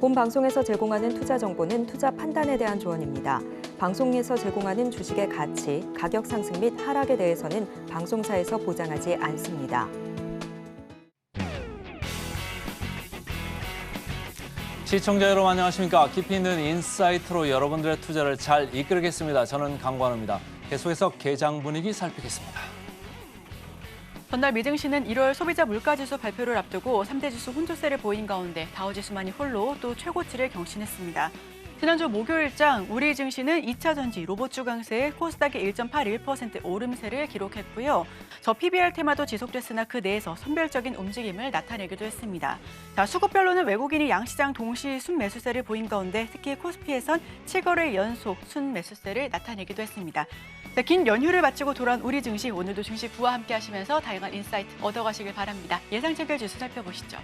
본 방송에서 제공하는 투자 정보는 투자 판단에 대한 조언입니다. 방송에서 제공하는 주식의 가치, 가격 상승 및 하락에 대해서는 방송사에서 보장하지 않습니다. 시청자 여러분 안녕하십니까? 깊이 있는 인사이트로 여러분들의 투자를 잘 이끌겠습니다. 저는 강관우입니다. 계속해서 개장 분위기 살피겠습니다. 전날 미증시는 1월 소비자 물가지수 발표를 앞두고 3대 지수 혼조세를 보인 가운데 다우지수만이 홀로 또 최고치를 경신했습니다. 지난주 목요일장 우리 증시는 2차 전지 로봇주 강세에 코스닥이 1.81% 오름세를 기록했고요. 저 PBR 테마도 지속됐으나 그 내에서 선별적인 움직임을 나타내기도 했습니다. 자, 수급별로는 외국인이 양시장 동시 순매수세를 보인 가운데 특히 코스피에선 7거래 연속 순매수세를 나타내기도 했습니다. 자, 긴 연휴를 마치고 돌아온 우리 증시, 오늘도 증시 부와 함께 하시면서 다양한 인사이트 얻어가시길 바랍니다. 예상 체결 지수 살펴보시죠.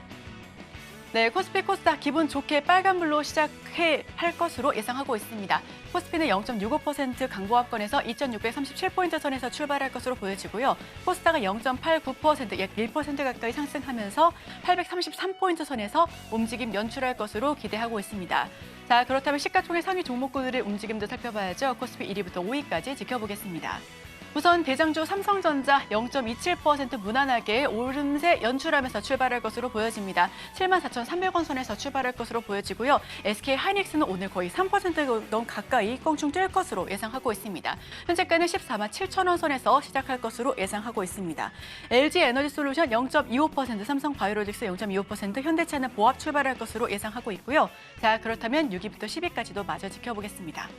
네, 코스피 코스닥 기분 좋게 빨간불로 시작할 것으로 예상하고 있습니다. 코스피는 0.65% 강보합권에서 2,637포인트 선에서 출발할 것으로 보여지고요. 코스닥은 0.89%, 약 1% 가까이 상승하면서 833포인트 선에서 움직임 연출할 것으로 기대하고 있습니다. 자, 그렇다면 시가총액 상위 종목군들의 움직임도 살펴봐야죠. 코스피 1위부터 5위까지 지켜보겠습니다. 우선 대장주 삼성전자 0.27% 무난하게 오름세 연출하면서 출발할 것으로 보여집니다. 74,300원 선에서 출발할 것으로 보여지고요. SK하이닉스는 오늘 거의 3% 가까이 껑충 뛸 것으로 예상하고 있습니다. 현재가는 147,000원 선에서 시작할 것으로 예상하고 있습니다. LG에너지솔루션 0.25%, 삼성바이오로직스 0.25%, 현대차는 보합 출발할 것으로 예상하고 있고요. 자, 그렇다면 6위부터 10위까지도 마저 지켜보겠습니다.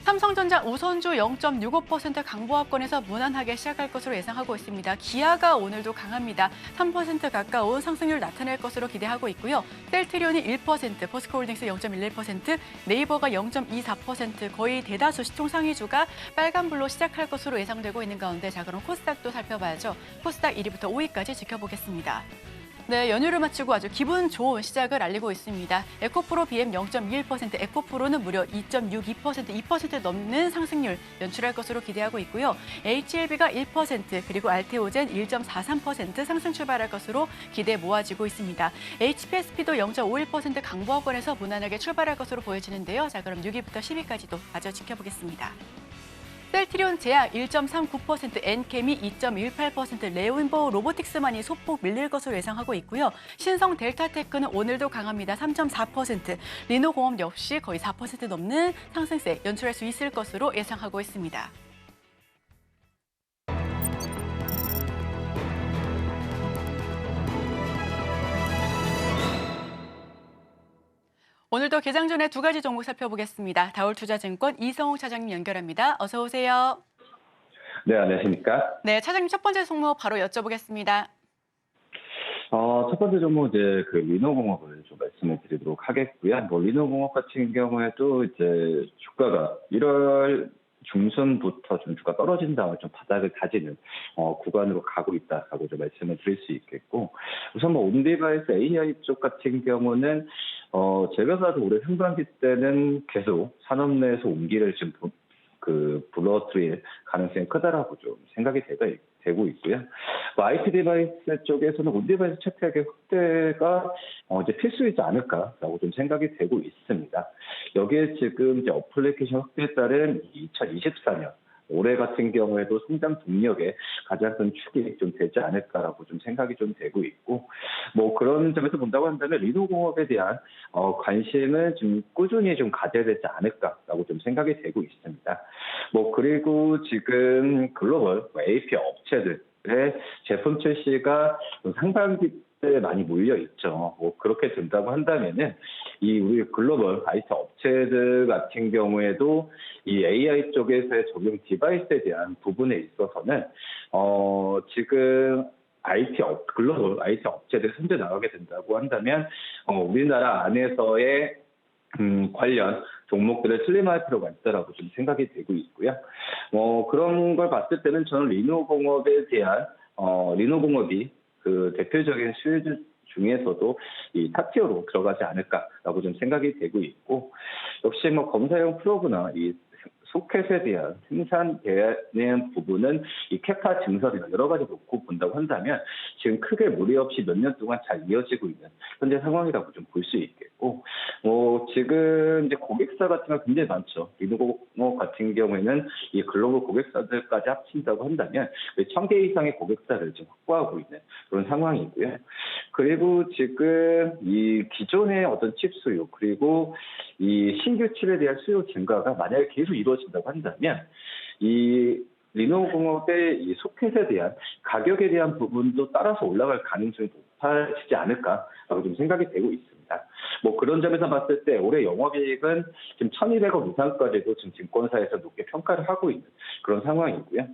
삼성전자 우선주 0.65% 강보합권에서 무난하게 시작할 것으로 예상하고 있습니다. 기아가 오늘도 강합니다. 3% 가까운 상승률 나타낼 것으로 기대하고 있고요. 셀트리온이 1%, 포스코홀딩스 0.11%, 네이버가 0.24%, 거의 대다수 시총 상위주가 빨간불로 시작할 것으로 예상되고 있는 가운데, 자, 그럼 코스닥도 살펴봐야죠. 코스닥 1위부터 5위까지 지켜보겠습니다. 네, 연휴를 마치고 아주 기분 좋은 시작을 알리고 있습니다. 에코프로 BM 0.21%, 에코프로는 무려 2.62%, 2% 넘는 상승률 연출할 것으로 기대하고 있고요. HLB가 1%, 그리고 알테오젠 1.43% 상승 출발할 것으로 기대 모아지고 있습니다. HPSP도 0.51% 강보합권에서 무난하게 출발할 것으로 보여지는데요. 자, 그럼 6위부터 10위까지도 마저 지켜보겠습니다. 셀트리온 제약 1.39%, 엔케미 2.18%, 레온보 로보틱스만이 소폭 밀릴 것으로 예상하고 있고요. 신성 델타테크는 오늘도 강합니다. 3.4%, 리노공업 역시 거의 4% 넘는 상승세 연출할 수 있을 것으로 예상하고 있습니다. 오늘도 개장 전에 두 가지 종목 살펴보겠습니다. 다올투자증권 이성욱 차장님 연결합니다. 어서 오세요. 네, 안녕하십니까? 네, 차장님 첫 번째 종목 바로 여쭤보겠습니다. 첫 번째 종목 이제 그 리노공업을 좀 말씀을 드리도록 하겠고요. 뭐 리노공업 같은 경우에도 이제 주가가 1월 중순부터 좀 주가 떨어진다, 좀 바닥을 다지는 구간으로 가고 있다라고 좀 말씀을 드릴 수 있겠고, 우선 뭐 온디바이스 AI 쪽 같은 경우는 제가 봐도 올해 상반기 때는 계속 산업 내에서 온기를 좀 불러들일 가능성이 크다라고 좀 생각이 되고 있고요. 뭐 IT 디바이스 쪽에서는 온디바이스 채택의 확대가 이제 필수이지 않을까라고 좀 생각이 되고 있습니다. 여기에 지금 이제 어플리케이션 확대에 따른 2024년 올해 같은 경우에도 성장 동력의 가장 큰 축이 좀 되지 않을까라고 좀 생각이 좀 되고 있고, 뭐 그런 점에서 본다고 한다면 리노공업에 대한 관심을 좀 꾸준히 좀 가져야 되지 않을까라고 좀 생각이 되고 있습니다. 뭐 그리고 지금 글로벌 API 업체들의 제품 출시가 상반기 때 많이 몰려 있죠. 뭐 그렇게 된다고 한다면은 이 우리 글로벌 IT 업체들 같은 경우에도 이 AI 쪽에서의 적용 디바이스에 대한 부분에 있어서는 지금 글로벌 IT 업체들이 선제 나가게 된다고 한다면 우리나라 안에서의 관련 종목들을 슬림할 필요가 있다라고 좀 생각이 되고 있고요. 그런 걸 봤을 때는 저는 리노공업이 그 대표적인 수혜주 중에서도 이 탑티어로 들어가지 않을까라고 좀 생각이 되고 있고, 역시 뭐 검사용 프로브나 이 소켓에 대한 생산되는 부분은 이 캐파 증설이나 여러 가지 놓고 본다고 한다면 지금 크게 무리 없이 몇 년 동안 잘 이어지고 있는 현재 상황이라고 좀 볼 수 있겠고, 있고, 지금 이제 고객사 같은 거 굉장히 많죠. 리노공업 같은 경우에는 이 글로벌 고객사들까지 합친다고 한다면 1,000개 이상의 고객사를 지금 확보하고 있는 그런 상황이고요. 그리고 지금 이 기존의 어떤 칩 수요, 그리고 이 신규 칩에 대한 수요 증가가 만약에 계속 이루어진다고 한다면 이 리노공업의 이 소켓에 대한 가격에 대한 부분도 따라서 올라갈 가능성이 높아지지 않을까라고 좀 생각이 되고 있습니다. 그런 점에서 봤을 때 올해 영업이익은 지금 1,200억 이상까지도 지금 증권사에서 높게 평가를 하고 있는 그런 상황이고요.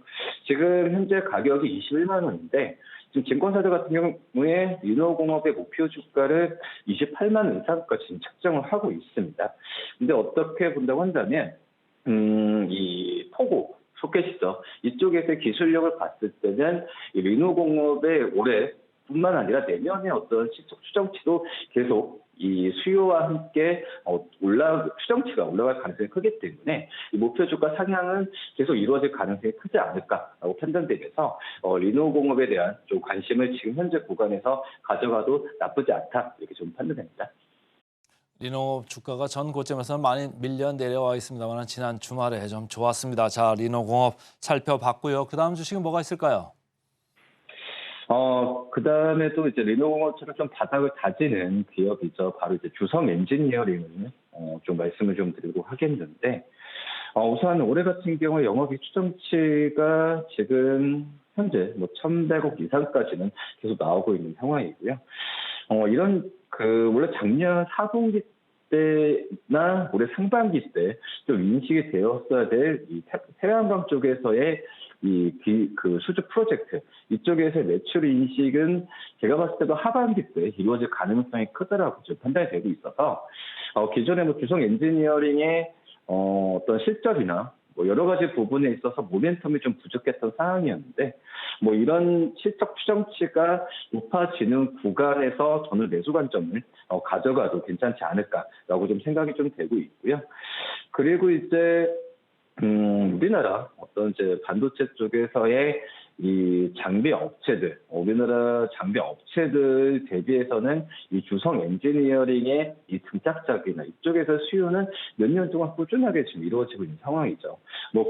지금 현재 가격이 21만 원인데 지금 증권사들 같은 경우에 리노공업의 목표 주가를 28만 원 이상까지 지금 책정을 하고 있습니다. 근데 어떻게 본다고 한다면 이 포고 소켓이죠. 이쪽에서의 기술력을 봤을 때는 이 리노공업의 올해뿐만 아니라 내년에 어떤 실적 추정치도 계속 이 수요와 함께 추정치가 올라갈 가능성이 크기 때문에 이 목표 주가 상향은 계속 이루어질 가능성이 크지 않을까라고 판단되면서 리노공업에 대한 좀 관심을 지금 현재 구간에서 가져가도 나쁘지 않다 이렇게 좀 판단됩니다. 리노공업 주가가 전 고점에서 많이 밀려 내려와 있습니다만 지난 주말에 좀 좋았습니다. 자, 리노공업 살펴봤고요. 그 다음 주식은 뭐가 있을까요? 그 다음에 또 이제 리노공업처럼 좀 바닥을 다지는 기업이죠. 바로 이제 주성 엔지니어링을 좀 말씀을 좀 드리고 하겠는데, 우선 올해 같은 경우에 영업이익 추정치가 지금 현재 1,100억 이상까지는 계속 나오고 있는 상황이고요. 이런 원래 작년 4분기 때나 올해 상반기 때 좀 인식이 되었어야 될 이 태양광 쪽에서의 그 수주 프로젝트 이쪽에서의 매출 인식은 제가 봤을 때도 하반기 때 이루어질 가능성이 크다라고 좀 판단이 되고 있어서 기존의 주성 엔지니어링의 어떤 실적이나 여러 가지 부분에 있어서 모멘텀이 좀 부족했던 상황이었는데 이런 실적 추정치가 높아지는 구간에서 저는 매수 관점을 가져가도 괜찮지 않을까라고 좀 생각이 좀 되고 있고요. 그리고 이제 우리나라 어떤 이제 반도체 쪽에서의 이 장비 업체들, 우리나라 장비 업체들 대비해서는 이 주성 엔지니어링의 이 등짝작이나 이쪽에서 수요는 몇 년 동안 꾸준하게 지금 이루어지고 있는 상황이죠.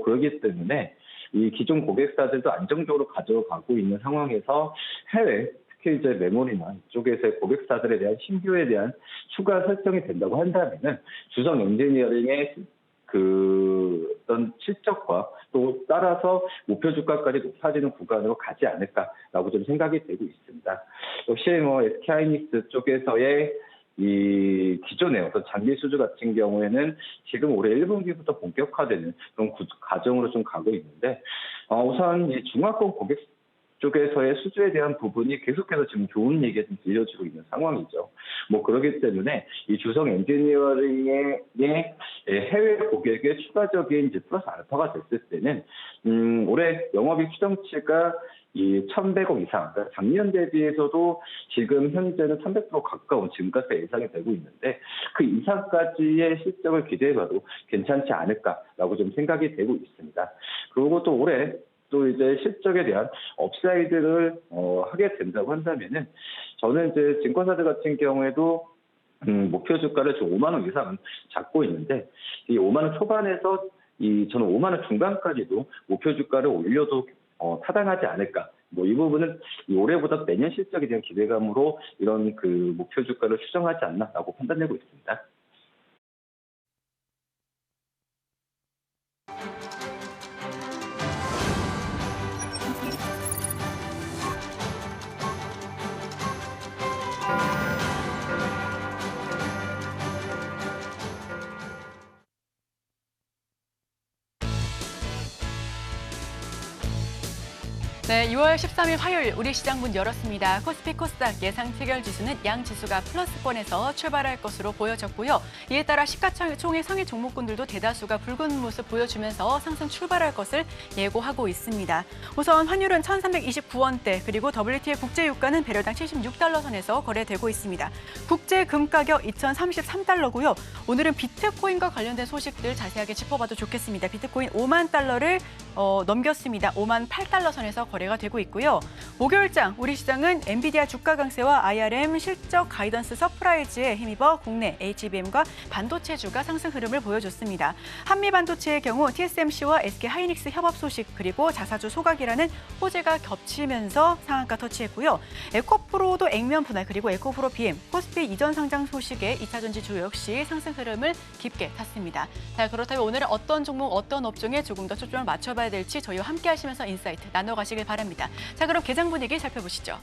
그렇기 때문에 이 기존 고객사들도 안정적으로 가져가고 있는 상황에서 해외, 특히 이제 메모리나 이쪽에서의 고객사들에 대한 신규에 대한 추가 설정이 된다고 한다면은 주성 엔지니어링의 어떤 실적과 또 따라서 목표 주가까지 높아지는 구간으로 가지 않을까라고 좀 생각이 되고 있습니다. 역시 SK하이닉스 쪽에서의 이 기존의 어떤 장비 수주 같은 경우에는 지금 올해 1분기부터 본격화되는 그런 과정으로 좀 가고 있는데 우선 이 중화권 고객 쪽에서의 수주에 대한 부분이 계속해서 지금 좋은 얘기가 좀 들려지고 있는 상황이죠. 그렇기 때문에 이 주성 엔지니어링의 해외 고객의 추가적인 이제 플러스 알파가 됐을 때는 올해 영업이익 추정치가 이 1,100억 이상, 그러니까 작년 대비해서도 지금 현재는 300% 가까운 증가세 예상이 되고 있는데 그 이상까지의 실적을 기대해봐도 괜찮지 않을까라고 좀 생각이 되고 있습니다. 그리고 또 올해 또 이제 실적에 대한 업사이드를 하게 된다고 한다면은 저는 이제 증권사들 같은 경우에도 목표 주가를 좀 5만 원 이상은 잡고 있는데 이 5만 원 초반에서 저는 5만 원 중반까지도 목표 주가를 올려도 타당하지 않을까. 이 부분은 올해보다 내년 실적에 대한 기대감으로 이런 그 목표 주가를 추정하지 않나라고 판단되고 있습니다. 네, 2월 13일 화요일 우리 시장 문 열었습니다. 코스피 코스닥 예상 체결 지수는 양 지수가 플러스권에서 출발할 것으로 보여졌고요. 이에 따라 시가총액 상위 종목군들도 대다수가 붉은 모습 보여주면서 상승 출발할 것을 예고하고 있습니다. 우선 환율은 1,329원대, 그리고 WTI 국제유가는 배럴당 76달러 선에서 거래되고 있습니다. 국제 금 가격 2,033달러고요. 오늘은 비트코인과 관련된 소식들 자세하게 짚어봐도 좋겠습니다. 비트코인 5만 달러를 넘겼습니다. 5만 8달러 선에서 거래가 되고 있고요. 목요일장 우리 시장은 엔비디아 주가 강세와 IRM 실적 가이던스 서프라이즈에 힘입어 국내 HBM과 반도체주가 상승 흐름을 보여줬습니다. 한미 반도체의 경우 TSMC와 SK 하이닉스 협업 소식 그리고 자사주 소각이라는 호재가 겹치면서 상한가 터치했고요. 에코프로도 액면 분할 그리고 에코프로 BM, 코스피 이전 상장 소식에 2차전지 주 역시 상승 흐름을 깊게 탔습니다. 자, 그렇다면 오늘은 어떤 종목, 어떤 업종에 조금 더 초점을 맞춰봐야 될지 저희와 함께 하시면서 인사이트 나눠가시길 바랍니다. 자, 그럼 개장 분위기 살펴보시죠.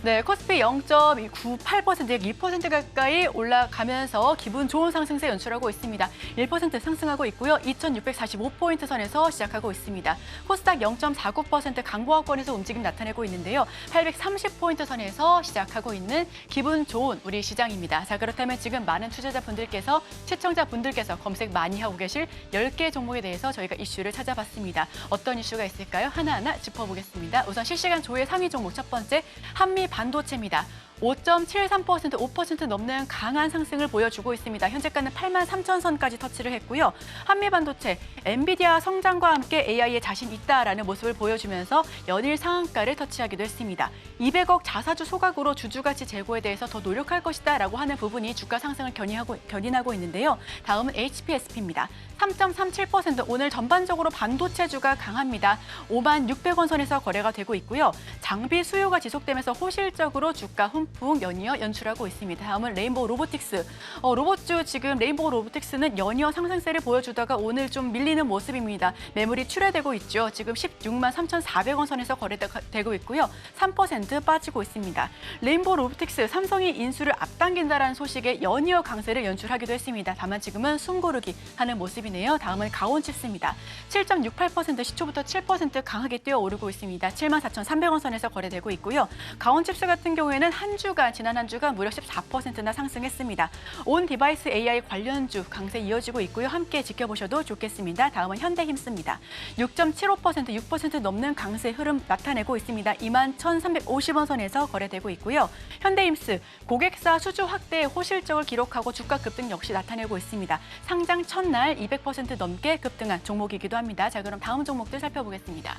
네, 코스피 0.98%, 약 2% 가까이 올라가면서 기분 좋은 상승세 연출하고 있습니다. 1% 상승하고 있고요. 2,645포인트 선에서 시작하고 있습니다. 코스닥 0.49% 강보합권에서 움직임 나타내고 있는데요. 830포인트 선에서 시작하고 있는 기분 좋은 우리 시장입니다. 자, 그렇다면 지금 많은 투자자분들께서, 시청자분들께서 검색 많이 하고 계실 10개 종목에 대해서 저희가 이슈를 찾아봤습니다. 어떤 이슈가 있을까요? 하나하나 짚어보겠습니다. 우선 실시간 조회 상위 종목 첫 번째, 한미 반도체입니다. 5.73%, 5% 넘는 강한 상승을 보여주고 있습니다. 현재가는 83,000선까지 터치를 했고요. 한미 반도체, 엔비디아 성장과 함께 AI에 자신 있다라는 모습을 보여주면서 연일 상한가를 터치하기도 했습니다. 200억 자사주 소각으로 주주가치 제고에 대해서 더 노력할 것이다라고 하는 부분이 주가 상승을 견인하고 있는데요. 다음은 HPSP입니다. 3.37%, 오늘 전반적으로 반도체주가 강합니다. 56,000원 선에서 거래가 되고 있고요. 장비 수요가 지속되면서 호실적으로 주가 훈풍 연이어 연출하고 있습니다. 다음은 레인보우 로보틱스. 로봇주 지금 레인보우 로보틱스는 연이어 상승세를 보여주다가 오늘 좀 밀리는 모습입니다. 매물이 출회되고 있죠. 지금 163,400원 선에서 거래되고 있고요. 3% 빠지고 있습니다. 레인보우 로보틱스, 삼성이 인수를 앞당긴다라는 소식에 연이어 강세를 연출하기도 했습니다. 다만 지금은 숨고르기 하는 모습이네요. 다음은 가온칩스입니다. 7.68%, 시초부터 7% 강하게 뛰어오르고 있습니다. 74,300원 선에서 거래되고 있고요. 가온칩스 같은 경우에는 지난 한 주간 무려 14%나 상승했습니다. 온 디바이스 AI 관련주 강세 이어지고 있고요. 함께 지켜보셔도 좋겠습니다. 다음은 현대힘스입니다. 6.75%, 6% 넘는 강세 흐름 나타내고 있습니다. 21,350원 선에서 거래되고 있고요. 현대힘스, 고객사 수주 확대의 호실적을 기록하고 주가 급등 역시 나타내고 있습니다. 상장 첫날 200% 넘게 급등한 종목이기도 합니다. 자, 그럼 다음 종목들 살펴보겠습니다.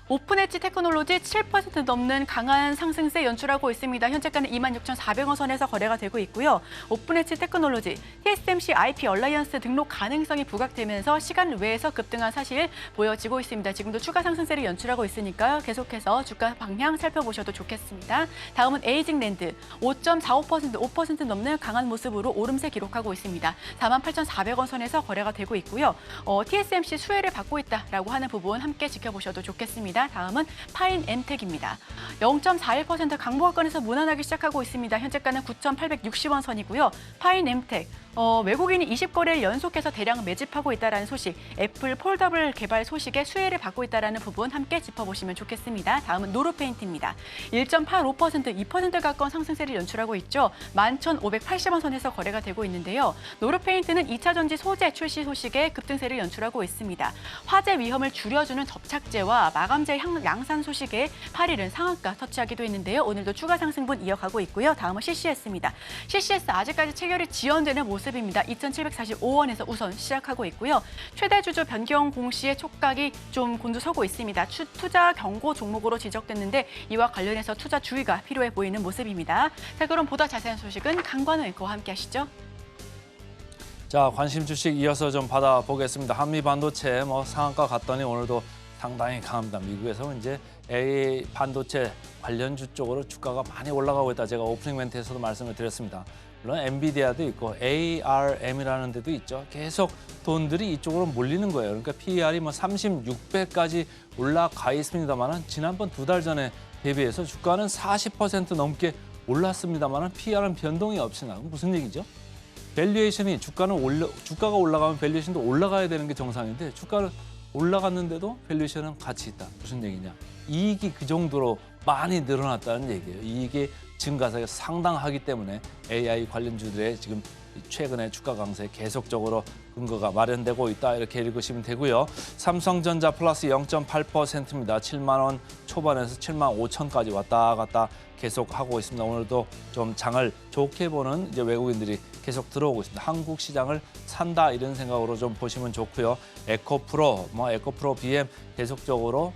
오픈엣지 테크놀로지 7% 넘는 강한 상승세 연출하고 있습니다. 현재가는 26,400원 선에서 거래가 되고 있고요. 오픈엣지 테크놀로지, TSMC IP 얼라이언스 등록 가능성이 부각되면서 시간 외에서 급등한 사실 보여지고 있습니다. 지금도 추가 상승세를 연출하고 있으니까 계속해서 주가 방향 살펴보셔도 좋겠습니다. 다음은 에이징랜드, 5.45%, 5% 넘는 강한 모습으로 오름세 기록하고 있습니다. 48,400원 선에서 거래가 되고 있고요. TSMC 수혜를 받고 있다라고 하는 부분 함께 지켜보셔도 좋겠습니다. 다음은 파인엠텍입니다. 0.41% 강보합권에서 무난하게 시작하고 있습니다. 현재가는 9,860원 선이고요. 파인엠텍, 외국인이 20거래를 연속해서 대량 매집하고 있다는 소식, 애플 폴더블 개발 소식에 수혜를 받고 있다는 부분 함께 짚어보시면 좋겠습니다. 다음은 노르페인트입니다. 1.85%, 2% 가까운 상승세를 연출하고 있죠. 11,580원 선에서 거래가 되고 있는데요. 노르페인트는 2차 전지 소재 출시 소식에 급등세를 연출하고 있습니다. 화재 위험을 줄여주는 접착제와 마감제 양산 소식에 8일은 상한가 터치하기도 했는데요. 오늘도 추가 상승분 이어가고 있고요. 다음은 CCS입니다. CCS 아직까지 체결이 지연되는 모습입니다. 2,745원에서 우선 시작하고 있고요. 최대 주주 변경 공시의 촉각이 좀 곤두서고 있습니다. 투자 경고 종목으로 지적됐는데 이와 관련해서 투자 주의가 필요해 보이는 모습입니다. 자, 그럼 보다 자세한 소식은 강관우 앵커와 함께 하시죠. 자, 관심 주식 이어서 좀 받아보겠습니다. 한미 반도체 상한가 갔더니 오늘도 상당히 강합니다. 미국에서 이제 AI 반도체 관련주 쪽으로 주가가 많이 올라가고 있다. 제가 오프닝 멘트에서도 말씀을 드렸습니다. 물론 엔비디아도 있고 ARM이라는 데도 있죠. 계속 돈들이 이쪽으로 몰리는 거예요. 그러니까 PER이 36배까지 올라가 있습니다만 지난번 2달 전에 대비해서 주가는 40% 넘게 올랐습니다만 PER은 변동이 없이 나고 무슨 얘기죠? 밸류에이션이 주가가 올라가면 밸류에이션도 올라가야 되는 게 정상인데 주가를 올라갔는데도 밸류에이션은 같이 있다. 무슨 얘기냐? 이익이 그 정도로 많이 늘어났다는 얘기예요. 이익의 증가세가 상당하기 때문에 AI 관련주들의 지금 최근에 주가 강세에 계속적으로 근거가 마련되고 있다 이렇게 읽으시면 되고요. 삼성전자 플러스 0.8%입니다. 7만 원 초반에서 7만 5천까지 왔다 갔다 계속 하고 있습니다. 오늘도 좀 장을 좋게 보는 이제 외국인들이 계속 들어오고 있습니다. 한국 시장을 산다 이런 생각으로 좀 보시면 좋고요. 에코프로, 에코프로 BM 계속적으로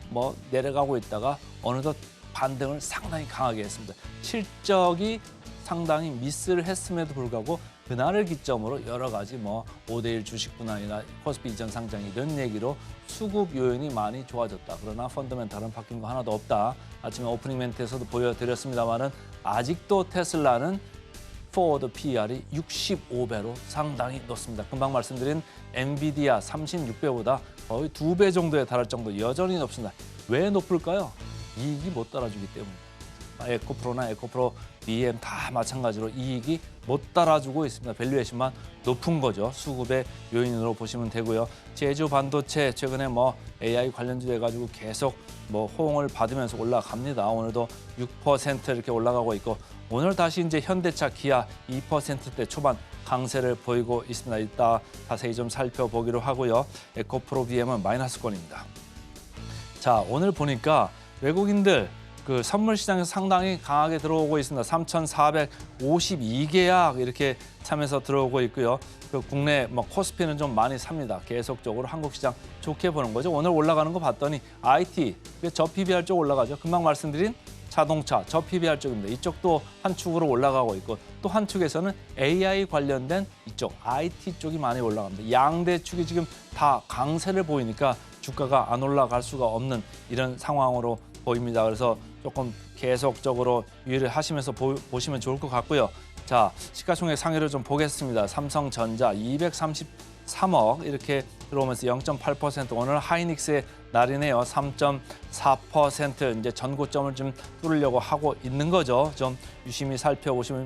내려가고 있다가 어느덧 반등을 상당히 강하게 했습니다. 실적이 상당히 미스를 했음에도 불구하고 그날을 기점으로 여러 가지 5대1 주식 분할이나 코스피 이전 상장 이런 얘기로 수급 요인이 많이 좋아졌다. 그러나 펀더멘탈은 바뀐 거 하나도 없다. 아침에 오프닝 멘트에서도 보여드렸습니다만은 아직도 테슬라는 포워드 PER이 65배로 상당히 높습니다. 금방 말씀드린 엔비디아 36배보다 거의 2배 정도에 달할 정도 여전히 높습니다. 왜 높을까요? 이익이 못 따라주기 때문입니다. 에코프로나 에코프로 BM 다 마찬가지로 이익이 못 따라주고 있습니다. 밸류에이션만 높은 거죠. 수급의 요인으로 보시면 되고요. 제주 반도체 최근에 AI 관련주 돼가지고 계속 호응을 받으면서 올라갑니다. 오늘도 6% 이렇게 올라가고 있고 오늘 다시 이제 현대차, 기아 2%대 초반 강세를 보이고 있습니다. 이따 자세히 좀 살펴보기로 하고요. 에코프로 BM은 마이너스권입니다. 자, 오늘 보니까 외국인들 그 선물 시장에서 상당히 강하게 들어오고 있습니다. 3,452계약 이렇게 참여해서 들어오고 있고요. 그 국내 코스피는 좀 많이 삽니다. 계속적으로 한국 시장 좋게 보는 거죠. 오늘 올라가는 거 봤더니 IT, 저 PBR 쪽 올라가죠. 금방 말씀드린 자동차, 저 PBR 쪽입니다. 이쪽도 한 축으로 올라가고 있고 또 한 축에서는 AI 관련된 이쪽 IT 쪽이 많이 올라갑니다. 양대 축이 지금 다 강세를 보이니까 주가가 안 올라갈 수가 없는 이런 상황으로 보입니다. 그래서 조금 계속적으로 유의를 하시면서 보시면 좋을 것 같고요. 자, 시가총액 상위를 좀 보겠습니다. 삼성전자 233억 이렇게 들어오면서 0.8%. 오늘 하이닉스의 날이네요. 3.4% 이제 전고점을 좀 뚫으려고 하고 있는 거죠. 좀 유심히 살펴보시면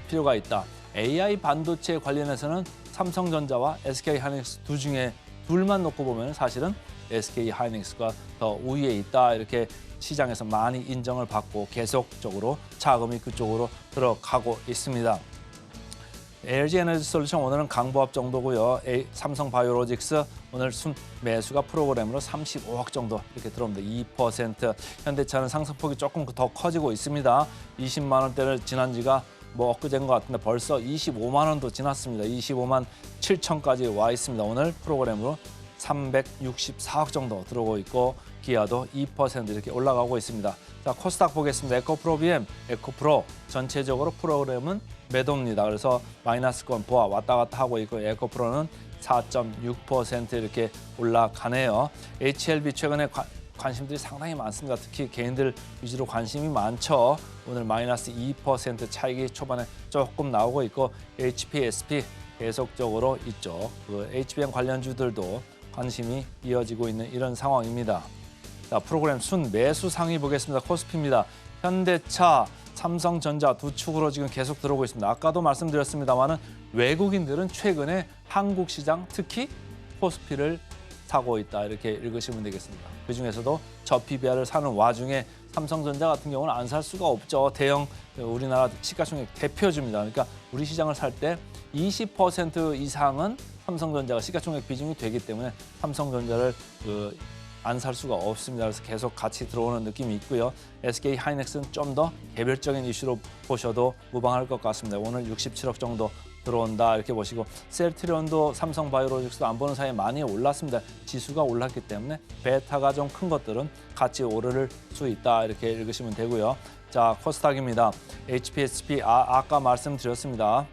필요가 있다. AI 반도체 관련해서는 삼성전자와 SK하이닉스 둘 중에 둘만 놓고 보면 사실은 SK하이닉스가 더 우위에 있다 이렇게 시장에서 많이 인정을 받고 계속적으로 자금이 그쪽으로 들어가고 있습니다. LG에너지솔루션 오늘은 강보합 정도고요. 삼성바이오로직스 오늘 순 매수가 프로그램으로 35억 정도 이렇게 들어옵니다. 2%. 현대차는 상승폭이 조금 더 커지고 있습니다. 20만 원대를 지난 지가 엊그제인 것 같은데 벌써 25만 원도 지났습니다. 25만 7천까지 와 있습니다. 오늘 프로그램으로 364억 정도 들어오고 있고 기아도 2% 이렇게 올라가고 있습니다. 자, 코스닥 보겠습니다. 에코프로 BM, 에코프로 전체적으로 프로그램은 매도입니다. 그래서 마이너스권 보아 왔다 갔다 하고 있고 에코프로는 4.6% 이렇게 올라가네요. HLB 최근에 관심들이 상당히 많습니다. 특히 개인들 위주로 관심이 많죠. 오늘 마이너스 2% 차익이 초반에 조금 나오고 있고 HPSP 계속적으로 있죠. 그 HBM 관련주들도 관심이 이어지고 있는 이런 상황입니다. 자, 프로그램 순 매수 상위 보겠습니다. 코스피입니다. 현대차, 삼성전자 두 축으로 지금 계속 들어오고 있습니다. 아까도 말씀드렸습니다만은 외국인들은 최근에 한국 시장 특히 코스피를 사고 있다 이렇게 읽으시면 되겠습니다. 그중에서도 저 PBR을 사는 와중에 삼성전자 같은 경우는 안 살 수가 없죠. 대형 우리나라 시가총액 대표주입니다. 그러니까 우리 시장을 살 때 20% 이상은 삼성전자가 시가총액 비중이 되기 때문에 삼성전자를 안 살 수가 없습니다. 그래서 계속 같이 들어오는 느낌이 있고요. SK하이닉스는 좀 더 개별적인 이슈로 보셔도 무방할 것 같습니다. 오늘 67억 정도 들어온다 이렇게 보시고 셀트리온도 삼성바이오로직스도 안 보는 사이에 많이 올랐습니다. 지수가 올랐기 때문에 베타가 좀 큰 것들은 같이 오를 수 있다 이렇게 읽으시면 되고요. 자, 코스닥입니다. HPSP 아까 말씀드렸습니다.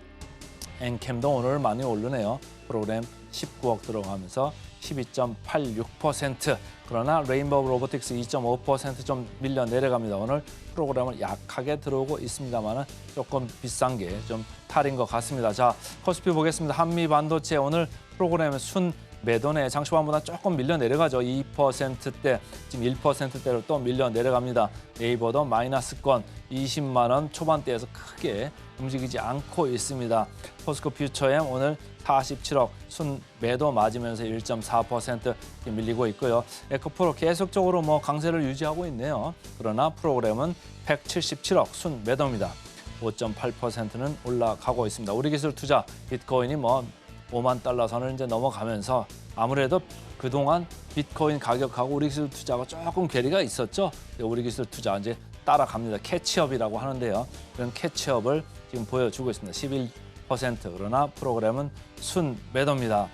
엔캠도 오늘 많이 오르네요. 프로그램 19억 들어가면서 12.86%. 그러나 레인보우 로보틱스 2.5% 좀 밀려 내려갑니다. 오늘 프로그램을 약하게 들어오고 있습니다만 조금 비싼 게 좀 탈인 것 같습니다. 자, 코스피 보겠습니다. 한미 반도체 오늘 프로그램 순 매도네 장시 반보다 조금 밀려 내려가죠. 2%대 지금 1%대로 또 밀려 내려갑니다. 네이버도 마이너스권 20만 원 초반대에서 크게 움직이지 않고 있습니다. 포스코 퓨처엠 오늘 47억 순 매도 맞으면서 1.4% 밀리고 있고요. 에코프로 계속적으로 강세를 유지하고 있네요. 그러나 프로그램은 177억 순 매도입니다. 5.8%는 올라가고 있습니다. 우리 기술 투자 비트코인이 뭐 5만 달러 선을 이제 넘어가면서 아무래도 그동안 비트코인 가격하고 우리 기술 투자가 조금 괴리가 있었죠. 우리 기술 투자 이제 따라갑니다. 캐치업이라고 하는데요. 그런 캐치업을 지금 보여주고 있습니다. 11% 그러나 프로그램은 순매도입니다.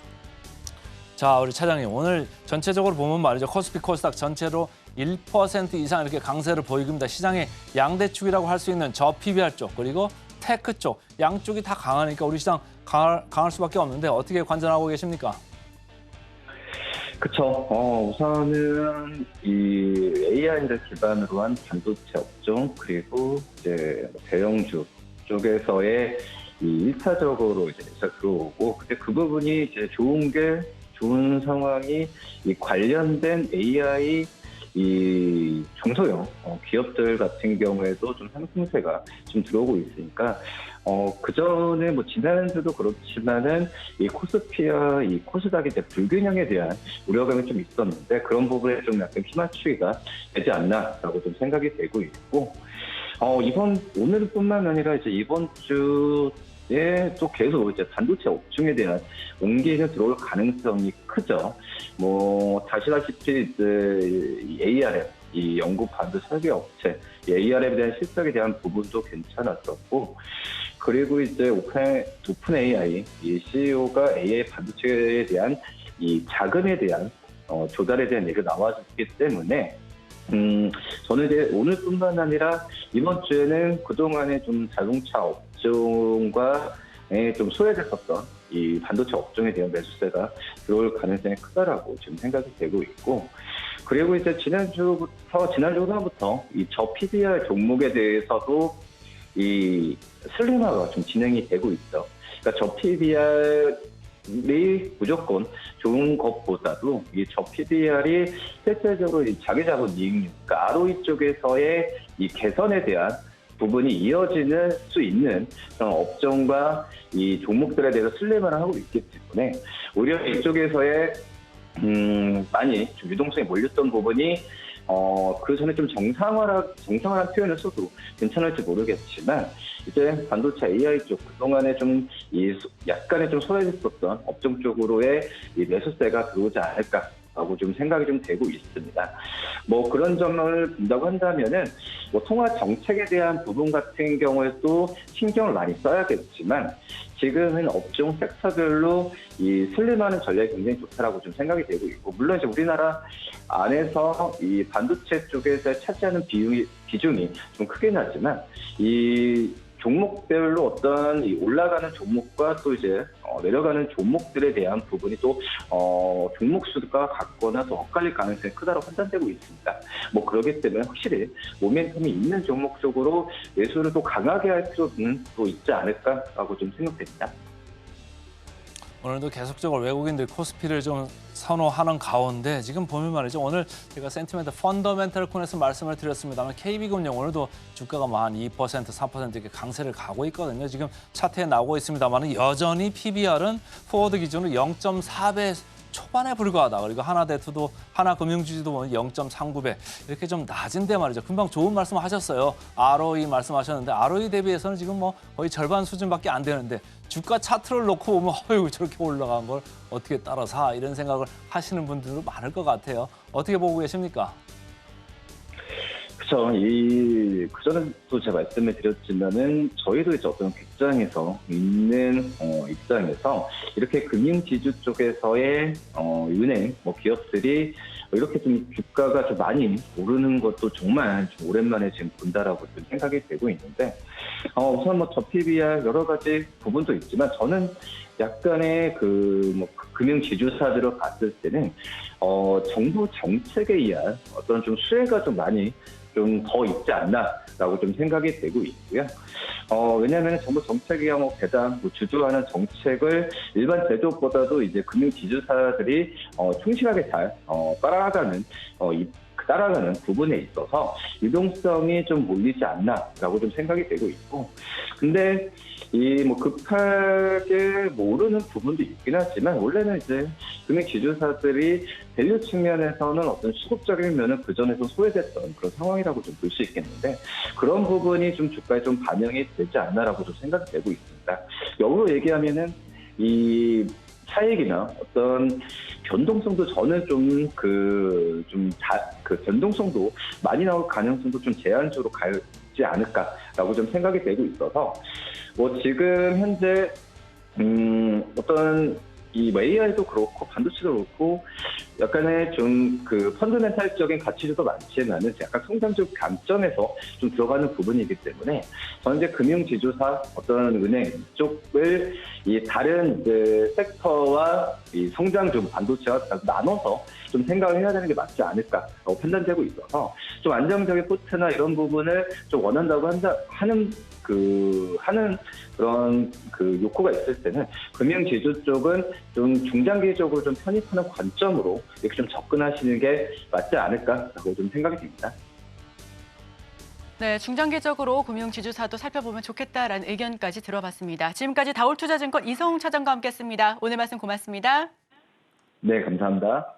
자, 우리 차장님 오늘 전체적으로 보면 말이죠. 코스피 코스닥 전체로 1% 이상 이렇게 강세를 보이고 있습니다. 시장의 양대축이라고 할 수 있는 저 PBR 쪽 그리고 테크 쪽 양쪽이 다 강하니까 우리 시장 강할 수밖에 없는데 어떻게 관전하고 계십니까? 그렇죠. 우선은 이 AI를 기반으로 한 반도체 업종 그리고 이제 대형주 쪽에서의 이 1차적으로 이제 들어오고 근데 그 부분이 이제 좋은 상황이 이 관련된 AI 이 중소형 기업들 같은 경우에도 좀 상승세가 좀 들어오고 있으니까 그 전에 뭐 지난주도 그렇지만은 이 코스피와 이 코스닥의 이제 불균형에 대한 우려감이 좀 있었는데 그런 부분에 좀 약간 피맞추기가 되지 않나라고 좀 생각이 되고 있고 오늘뿐만 아니라 이제 이번 주에 또 계속 이제 반도체 업종에 대한 옮기가 들어올 가능성이 크죠. 뭐 다시다시피 이제 이 ARM 이 영국 반도체 설계 업체 ARM에 대한 실적에 대한 부분도 괜찮았었고 그리고 이제 오픈 AI 이 CEO가 AI 반도체에 대한 이 자금에 대한 조달에 대한 얘기가 나와줬기 때문에 저는 이제 오늘뿐만 아니라 이번 주에는 그동안에 좀 자동차 업종과 좀 소외됐었던 이 반도체 업종에 대한 매수세가 들어올 가능성이 크다라고 지금 생각이 되고 있고 그리고 이제 지난주 후반부터 이 저 PBR 종목에 대해서도 이 슬림화가 좀 진행이 되고 있죠. 그러니까 저 PBR이 무조건 좋은 것보다도 이 저 PBR이 실질적으로 이 자기 자본 이익률, 그러니까 ROE 쪽에서의 이 개선에 대한 부분이 이어지는 수 있는 그런 업종과 이 종목들에 대해서 슬림화를 하고 있기 때문에 오히려 이쪽에서의 많이 좀 유동성이 몰렸던 부분이 그 전에 좀 정상화란 표현을 써도 괜찮을지 모르겠지만 이제 반도체 AI 쪽 그동안에 좀 약간의 좀 소외됐었던 업종 쪽으로의 이 매수세가 들어오지 않을까라고 좀 생각이 좀 되고 있습니다. 뭐 그런 점을 본다고 한다면은 뭐 통화 정책에 대한 부분 같은 경우에도 신경을 많이 써야겠지만 지금은 업종 섹터별로 이 슬림하는 전략이 굉장히 좋다라고 좀 생각이 되고 있고 물론 이제 우리나라 안에서 이 반도체 쪽에서 차지하는 비중이 좀 크긴 하지만 이 종목별로 어떤 이 올라가는 종목과 또 이제 내려가는 종목들에 대한 부분이 또 종목 수가 같거나 또 엇갈릴 가능성이 크다고 판단되고 있습니다. 뭐 그렇기 때문에 확실히 모멘텀이 있는 종목 쪽으로 매수를 또 강하게 할 필요는 또 있지 않을까라고 좀 생각됩니다. 오늘도 계속적으로 외국인들 코스피를 좀 선호하는 가운데 지금 보면 말이죠. 오늘 제가 센티멘트 펀더멘털 콘에서 말씀을 드렸습니다만 KB금융 오늘도 주가가 뭐 한 2%, 3% 이렇게 강세를 가고 있거든요. 지금 차트에 나오고 있습니다만 여전히 PBR은 포워드 기준으로 0.4배 초반에 불과하다. 그리고 하나대투도 하나금융주주도 보면 0.39배 이렇게 좀 낮은데 말이죠. 금방 좋은 말씀 하셨어요. ROE 말씀하셨는데 ROE 대비해서는 지금 뭐 거의 절반 수준밖에 안 되는데 주가 차트를 놓고 보면 어휴 저렇게 올라간 걸 어떻게 따라 사 이런 생각을 하시는 분들도 많을 것 같아요. 어떻게 보고 계십니까? 그렇죠. 그전에 또 제가 말씀을 드렸지만은 저희도 이제 어떤 직장에서 있는 입장에서 이렇게 금융지주 쪽에서의 은행 기업들이 이렇게 좀 주가가 좀 많이 오르는 것도 정말 좀 오랜만에 지금 본다라고 좀 생각이 되고 있는데 우선 뭐 저 PBR 여러 가지 부분도 있지만 저는 약간의 금융지주사들을 봤을 때는 정부 정책에 의한 어떤 좀 수혜가 좀 많이 좀 더 있지 않나라고 좀 생각이 되고 있고요. 왜냐하면 정부 정책이야 배당 주도하는 정책을 일반 제도보다도 이제 금융 지주사들이 충실하게 잘 따라가는 따라가는 부분에 있어서 유동성이 좀 몰리지 않나라고 좀 생각이 되고 있고, 근데 이 뭐 급하게 뭐 오르는 부분도 있긴 하지만 원래는 이제 금융 지주사들이 밸류 측면에서는 어떤 수급적인 면은 그 전에도 소외됐던 그런 상황이라고 좀 볼 수 있겠는데, 그런 부분이 좀 주가에 좀 반영이 되지 않나라고 좀 생각이 되고 있습니다. 역으로 얘기하면은 이 차익이나 어떤 변동성도 저는 좀 그 변동성도 많이 나올 가능성도 좀 제한적으로 가지 않을까라고 좀 생각이 되고 있어서, 뭐 지금 현재 어떤 이 AI도 그렇고 반도체도 그렇고 약간의 좀 그 펀드멘탈적인 가치도 많지만은 약간 성장적 관점에서 좀 들어가는 부분이기 때문에, 저는 이제 금융지주사 어떤 은행 쪽을 이 다른 이제 섹터와 이 성장주 반도체와 나눠서 좀 생각을 해야 되는 게 맞지 않을까라고 판단되고 있어서, 좀 안정적인 포트나 이런 부분을 좀 원한다고 하는 그런 그 욕구가 있을 때는 금융지주 쪽은 좀 중장기적으로 좀 편입하는 관점으로 이렇게 좀 접근하시는 게 맞지 않을까라고 좀 생각이 듭니다. 네, 중장기적으로 금융지주사도 살펴보면 좋겠다라는 의견까지 들어봤습니다. 지금까지 다올투자증권 이성웅 차장과 함께했습니다. 오늘 말씀 고맙습니다. 네, 감사합니다.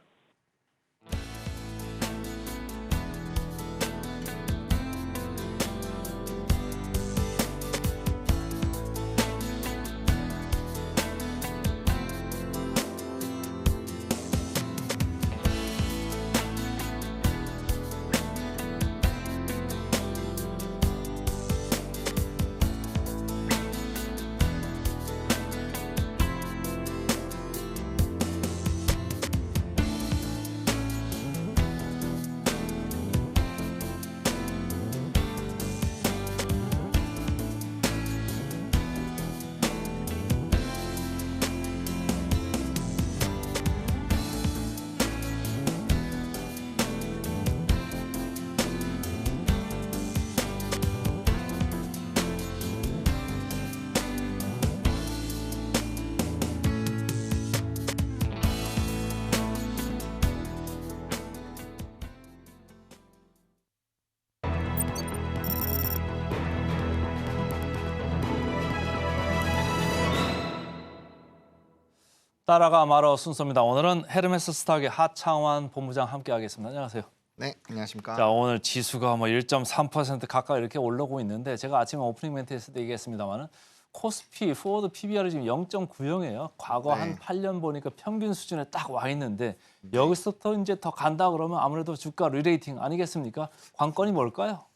따라가 말어 순서입니다. 오늘은 헤르메스 스탁의 하창완 본부장 함께하겠습니다. 안녕하세요. 네, 안녕하십니까. 자, 오늘 지수가 뭐 1.3% 가까이 이렇게 올라오고 있는데, 제가 아침에 오프닝 멘트에서도 얘기했습니다만은 코스피 포워드 PBR이 지금 0.90이에요. 과거 네. 한 8년 보니까 평균 수준에 딱 와 있는데, 여기서부터 이제 더 간다 그러면 아무래도 주가 리레이팅 아니겠습니까? 관건이 뭘까요?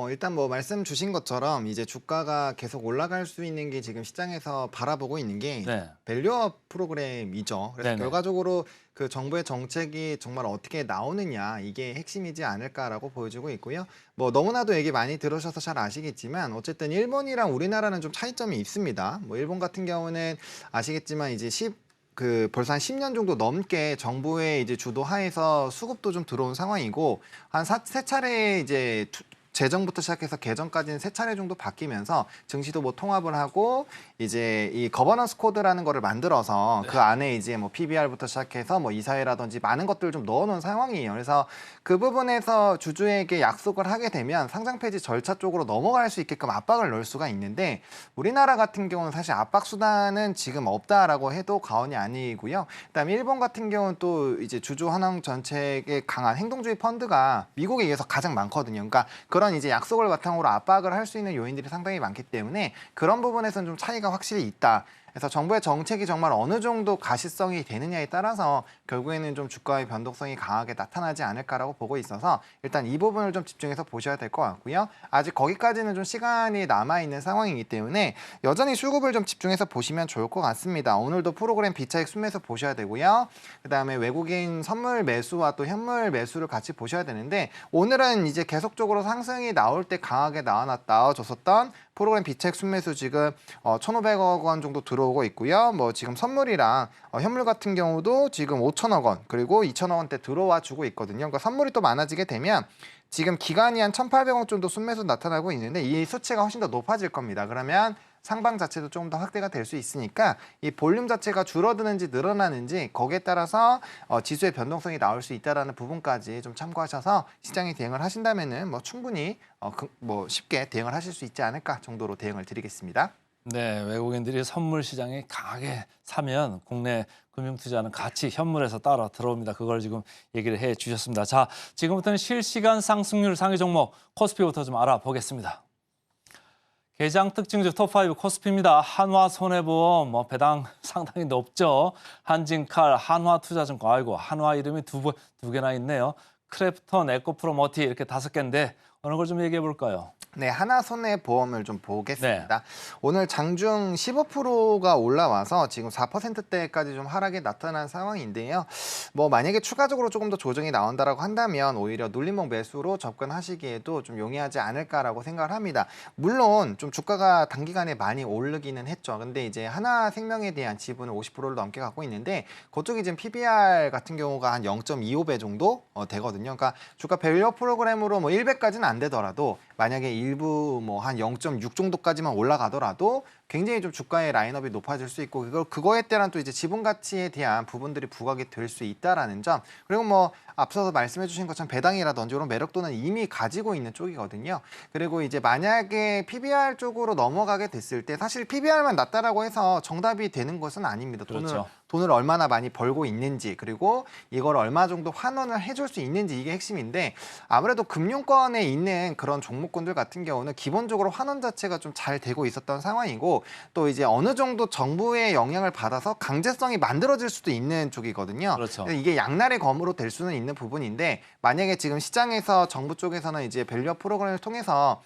일단 뭐 말씀 주신 것처럼 이제 주가가 계속 올라갈 수 있는 게 지금 시장에서 바라보고 있는 게 네. 밸류업 프로그램이죠. 그래서 네네. 결과적으로 그 정부의 정책이 정말 어떻게 나오느냐, 이게 핵심이지 않을까라고 보여지고 있고요. 뭐 너무나도 얘기 많이 들으셔서 잘 아시겠지만 어쨌든 일본이랑 우리나라는 좀 차이점이 있습니다. 뭐 일본 같은 경우는 아시겠지만 이제 벌써 한 10년 정도 넘게 정부의 이제 주도 하에서 수급도 좀 들어온 상황이고, 한 세 차례 이제 재정부터 시작해서 개정까지는 3차례 정도 바뀌면서 증시도 뭐 통합을 하고 이제 이 거버넌스 코드라는 거를 만들어서 그 안에 이제 뭐 PBR부터 시작해서 뭐 이사회라든지 많은 것들을 좀 넣어놓은 상황이에요. 그래서 그 부분에서 주주에게 약속을 하게 되면 상장 폐지 절차 쪽으로 넘어갈 수 있게끔 압박을 넣을 수가 있는데, 우리나라 같은 경우는 사실 압박 수단은 지금 없다라고 해도 과언이 아니고요. 그다음에 일본 같은 경우는 또 이제 주주 환원 정책에 강한 행동주의 펀드가 미국에 의해서 가장 많거든요. 그러니까 그런 이제 약속을 바탕으로 압박을 할 수 있는 요인들이 상당히 많기 때문에 그런 부분에서는 좀 차이가 확실히 있다. 그래서 정부의 정책이 정말 어느 정도 가시성이 되느냐에 따라서 결국에는 좀 주가의 변동성이 강하게 나타나지 않을까라고 보고 있어서 일단 이 부분을 좀 집중해서 보셔야 될 것 같고요. 아직 거기까지는 좀 시간이 남아있는 상황이기 때문에 여전히 수급을 좀 집중해서 보시면 좋을 것 같습니다. 오늘도 프로그램 비차익 순매수 보셔야 되고요. 그다음에 외국인 선물 매수와 또 현물 매수를 같이 보셔야 되는데, 오늘은 이제 계속적으로 상승이 나올 때 강하게 나와줬었던 프로그램 비차익 순매수 지금 1,500억 원 정도 들어오고 있고요. 뭐 지금 선물이랑 현물 같은 경우도 지금 5천억 원 그리고 2천억 원대 들어와 주고 있거든요. 그러니까 선물이 또 많아지게 되면 지금 기간이 한 1,800원 정도 순매수 나타나고 있는데 이 수치가 훨씬 더 높아질 겁니다. 그러면 상방 자체도 조금 더 확대가 될 수 있으니까 이 볼륨 자체가 줄어드는지 늘어나는지 거기에 따라서 지수의 변동성이 나올 수 있다는 부분까지 좀 참고하셔서 시장에 대응을 하신다면은 뭐 충분히 뭐 쉽게 대응을 하실 수 있지 않을까 정도로 대응을 드리겠습니다. 네, 외국인들이 선물 시장에 강하게 사면 국내 금융투자는 같이 현물에서 따라 들어옵니다. 그걸 지금 얘기를 해 주셨습니다. 자, 지금부터는 실시간 상승률 상위 종목 코스피부터 좀 알아보겠습니다. 개장 특징주 톱5 코스피입니다. 한화손해보험 배당 상당히 높죠. 한진칼, 한화투자증권, 아이고 한화 이름이 두 개나 있네요. 크래프톤, 에코프로머티 이렇게 5개인데 어느 걸 좀 얘기해 볼까요? 네, 하나손해보험을 좀 보겠습니다. 네. 오늘 장중 15%가 올라와서 지금 4%대까지 좀 하락이 나타난 상황인데요. 뭐 만약에 추가적으로 조금 더 조정이 나온다라고 한다면 오히려 눌림목 매수로 접근하시기에도 좀 용이하지 않을까라고 생각을 합니다. 물론 좀 주가가 단기간에 많이 오르기는 했죠. 근데 이제 하나생명에 대한 지분을 50%를 넘게 갖고 있는데 그쪽이 지금 PBR 같은 경우가 한 0.25배 정도 되거든요. 그러니까 주가 밸류 프로그램으로 뭐 1배까지는 안 되더라도 만약에 일부 뭐 한 0.6 정도까지만 올라가더라도 굉장히 좀 주가의 라인업이 높아질 수 있고 그거에 따른 또 이제 지분 가치에 대한 부분들이 부각이 될 수 있다라는 점. 그리고 뭐 앞서서 말씀해 주신 것처럼 배당이라든지 이런 매력도는 이미 가지고 있는 쪽이거든요. 그리고 이제 만약에 PBR 쪽으로 넘어가게 됐을 때 사실 PBR만 낮다라고 해서 정답이 되는 것은 아닙니다. 그렇죠. 돈을 얼마나 많이 벌고 있는지 그리고 이걸 얼마 정도 환원을 해줄 수 있는지 이게 핵심인데 아무래도 금융권에 있는 그런 종목군들 같은 경우는 기본적으로 환원 자체가 좀 잘 되고 있었던 상황이고 또 이제 어느 정도 정부의 영향을 받아서 강제성이 만들어질 수도 있는 쪽이거든요. 그렇죠. 이게 양날의 검으로 될 수는 있는 부분인데 만약에 지금 시장에서 정부 쪽에서는 이제 밸류업 프로그램을 통해서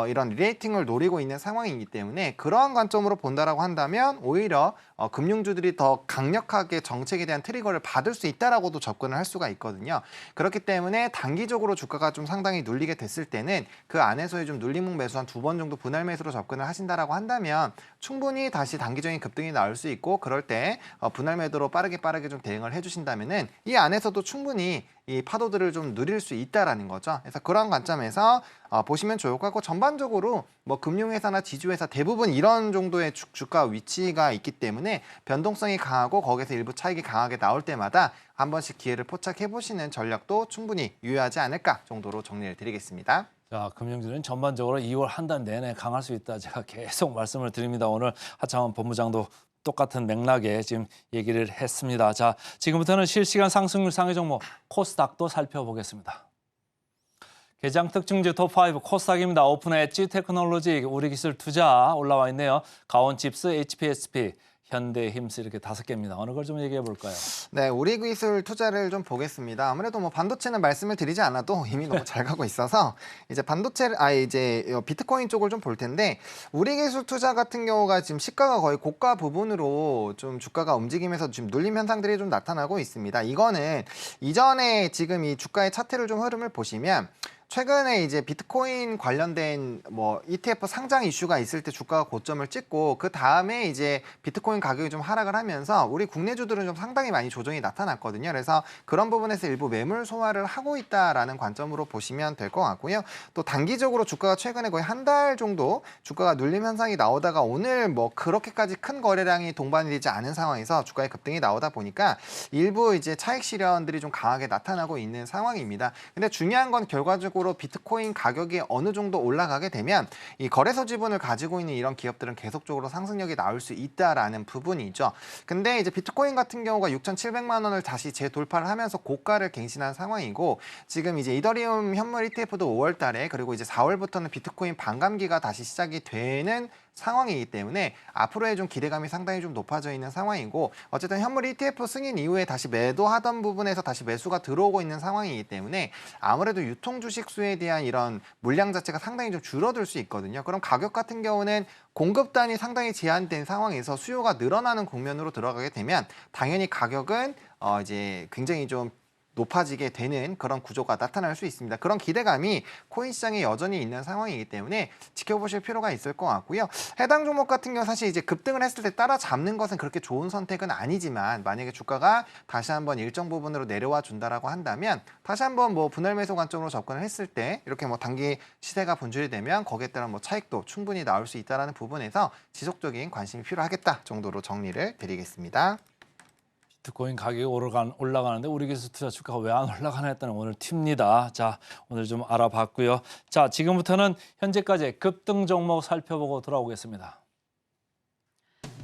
이런 리레이팅을 노리고 있는 상황이기 때문에 그러한 관점으로 본다라고 한다면 오히려 금융주들이 더 강력하게 정책에 대한 트리거를 받을 수 있다라고도 접근을 할 수가 있거든요. 그렇기 때문에 단기적으로 주가가 좀 상당히 눌리게 됐을 때는 그 안에서의 좀 눌림목 매수 한 2번 정도 분할 매수로 접근을 하신다라고 한다면 충분히 다시 단기적인 급등이 나올 수 있고 그럴 때 분할 매도로 빠르게 좀 대응을 해주신다면은 이 안에서도 충분히 이 파도들을 좀 누릴 수 있다라는 거죠. 그래서 그런 관점에서 보시면 좋을 것 같고 전반적으로 뭐 금융회사나 지주회사 대부분 이런 정도의 주가 위치가 있기 때문에 변동성이 강하고 거기서 일부 차익이 강하게 나올 때마다 한 번씩 기회를 포착해 보시는 전략도 충분히 유효하지 않을까 정도로 정리를 드리겠습니다. 자, 금융주는 전반적으로 2월 한 달 내내 강할 수 있다. 제가 계속 말씀을 드립니다. 오늘 하창원 본부장도 똑같은 맥락에 지금 얘기를 했습니다. 자, 지금부터는 실시간 상승률 상위 종목 코스닥도 살펴보겠습니다. 개장 특징주 톱5 코스닥입니다. 오픈 엣지 테크놀로지, 우리기술 투자 올라와 있네요. 가온칩스, HPSP, 현대힘스 이렇게 5개입니다. 어느 걸 좀 얘기해 볼까요? 네, 우리기술 투자를 좀 보겠습니다. 아무래도 뭐 반도체는 말씀을 드리지 않아도 이미 너무 잘 가고 있어서 이제 이제 비트코인 쪽을 좀 볼 텐데 우리기술 투자 같은 경우가 지금 시가가 거의 고가 부분으로 좀 주가가 움직이면서 지금 눌림 현상들이 좀 나타나고 있습니다. 이거는 이전에 지금 이 주가의 차트를 좀 흐름을 보시면 최근에 이제 비트코인 관련된 뭐 ETF 상장 이슈가 있을 때 주가가 고점을 찍고 그 다음에 이제 비트코인 가격이 좀 하락을 하면서 우리 국내주들은 좀 상당히 많이 조정이 나타났거든요. 그래서 그런 부분에서 일부 매물 소화를 하고 있다라는 관점으로 보시면 될 것 같고요. 또 단기적으로 주가가 최근에 거의 한 달 정도 주가가 눌림 현상이 나오다가 오늘 뭐 그렇게까지 큰 거래량이 동반이 되지 않은 상황에서 주가의 급등이 나오다 보니까 일부 이제 차익 실현들이 좀 강하게 나타나고 있는 상황입니다. 근데 중요한 건 결과적으로 비트코인 가격이 어느 정도 올라가게 되면 이 거래소 지분을 가지고 있는 이런 기업들은 계속적으로 상승력이 나올 수 있다라는 부분이죠. 근데 이제 비트코인 같은 경우가 6,700만 원을 다시 재돌파를 하면서 고가를 갱신한 상황이고 지금 이제 이더리움 현물 ETF도 5월 달에 그리고 이제 4월부터는 비트코인 반감기가 다시 시작이 되는 상황이기 때문에 앞으로의 좀 기대감이 상당히 좀 높아져 있는 상황이고 어쨌든 현물 ETF 승인 이후에 다시 매도하던 부분에서 다시 매수가 들어오고 있는 상황이기 때문에 아무래도 유통 주식 수에 대한 이런 물량 자체가 상당히 좀 줄어들 수 있거든요. 그럼 가격 같은 경우는 공급단이 상당히 제한된 상황에서 수요가 늘어나는 국면으로 들어가게 되면 당연히 가격은 이제 굉장히 좀 높아지게 되는 그런 구조가 나타날 수 있습니다. 그런 기대감이 코인 시장에 여전히 있는 상황이기 때문에 지켜보실 필요가 있을 것 같고요. 해당 종목 같은 경우 사실 이제 급등을 했을 때 따라잡는 것은 그렇게 좋은 선택은 아니지만 만약에 주가가 다시 한번 일정 부분으로 내려와 준다라고 한다면 다시 한번 뭐 분할 매수 관점으로 접근을 했을 때 이렇게 뭐 단기 시세가 분출이 되면 거기에 따른 뭐 차익도 충분히 나올 수 있다라는 부분에서 지속적인 관심이 필요하겠다 정도로 정리를 드리겠습니다. 비트코인 가격이 올라가는데 우리 기술 투자 주가가 왜 안 올라가나 했더니 오늘 팁니다. 자, 오늘 좀 알아봤고요. 자, 지금부터는 현재까지 급등 종목 살펴보고 돌아오겠습니다.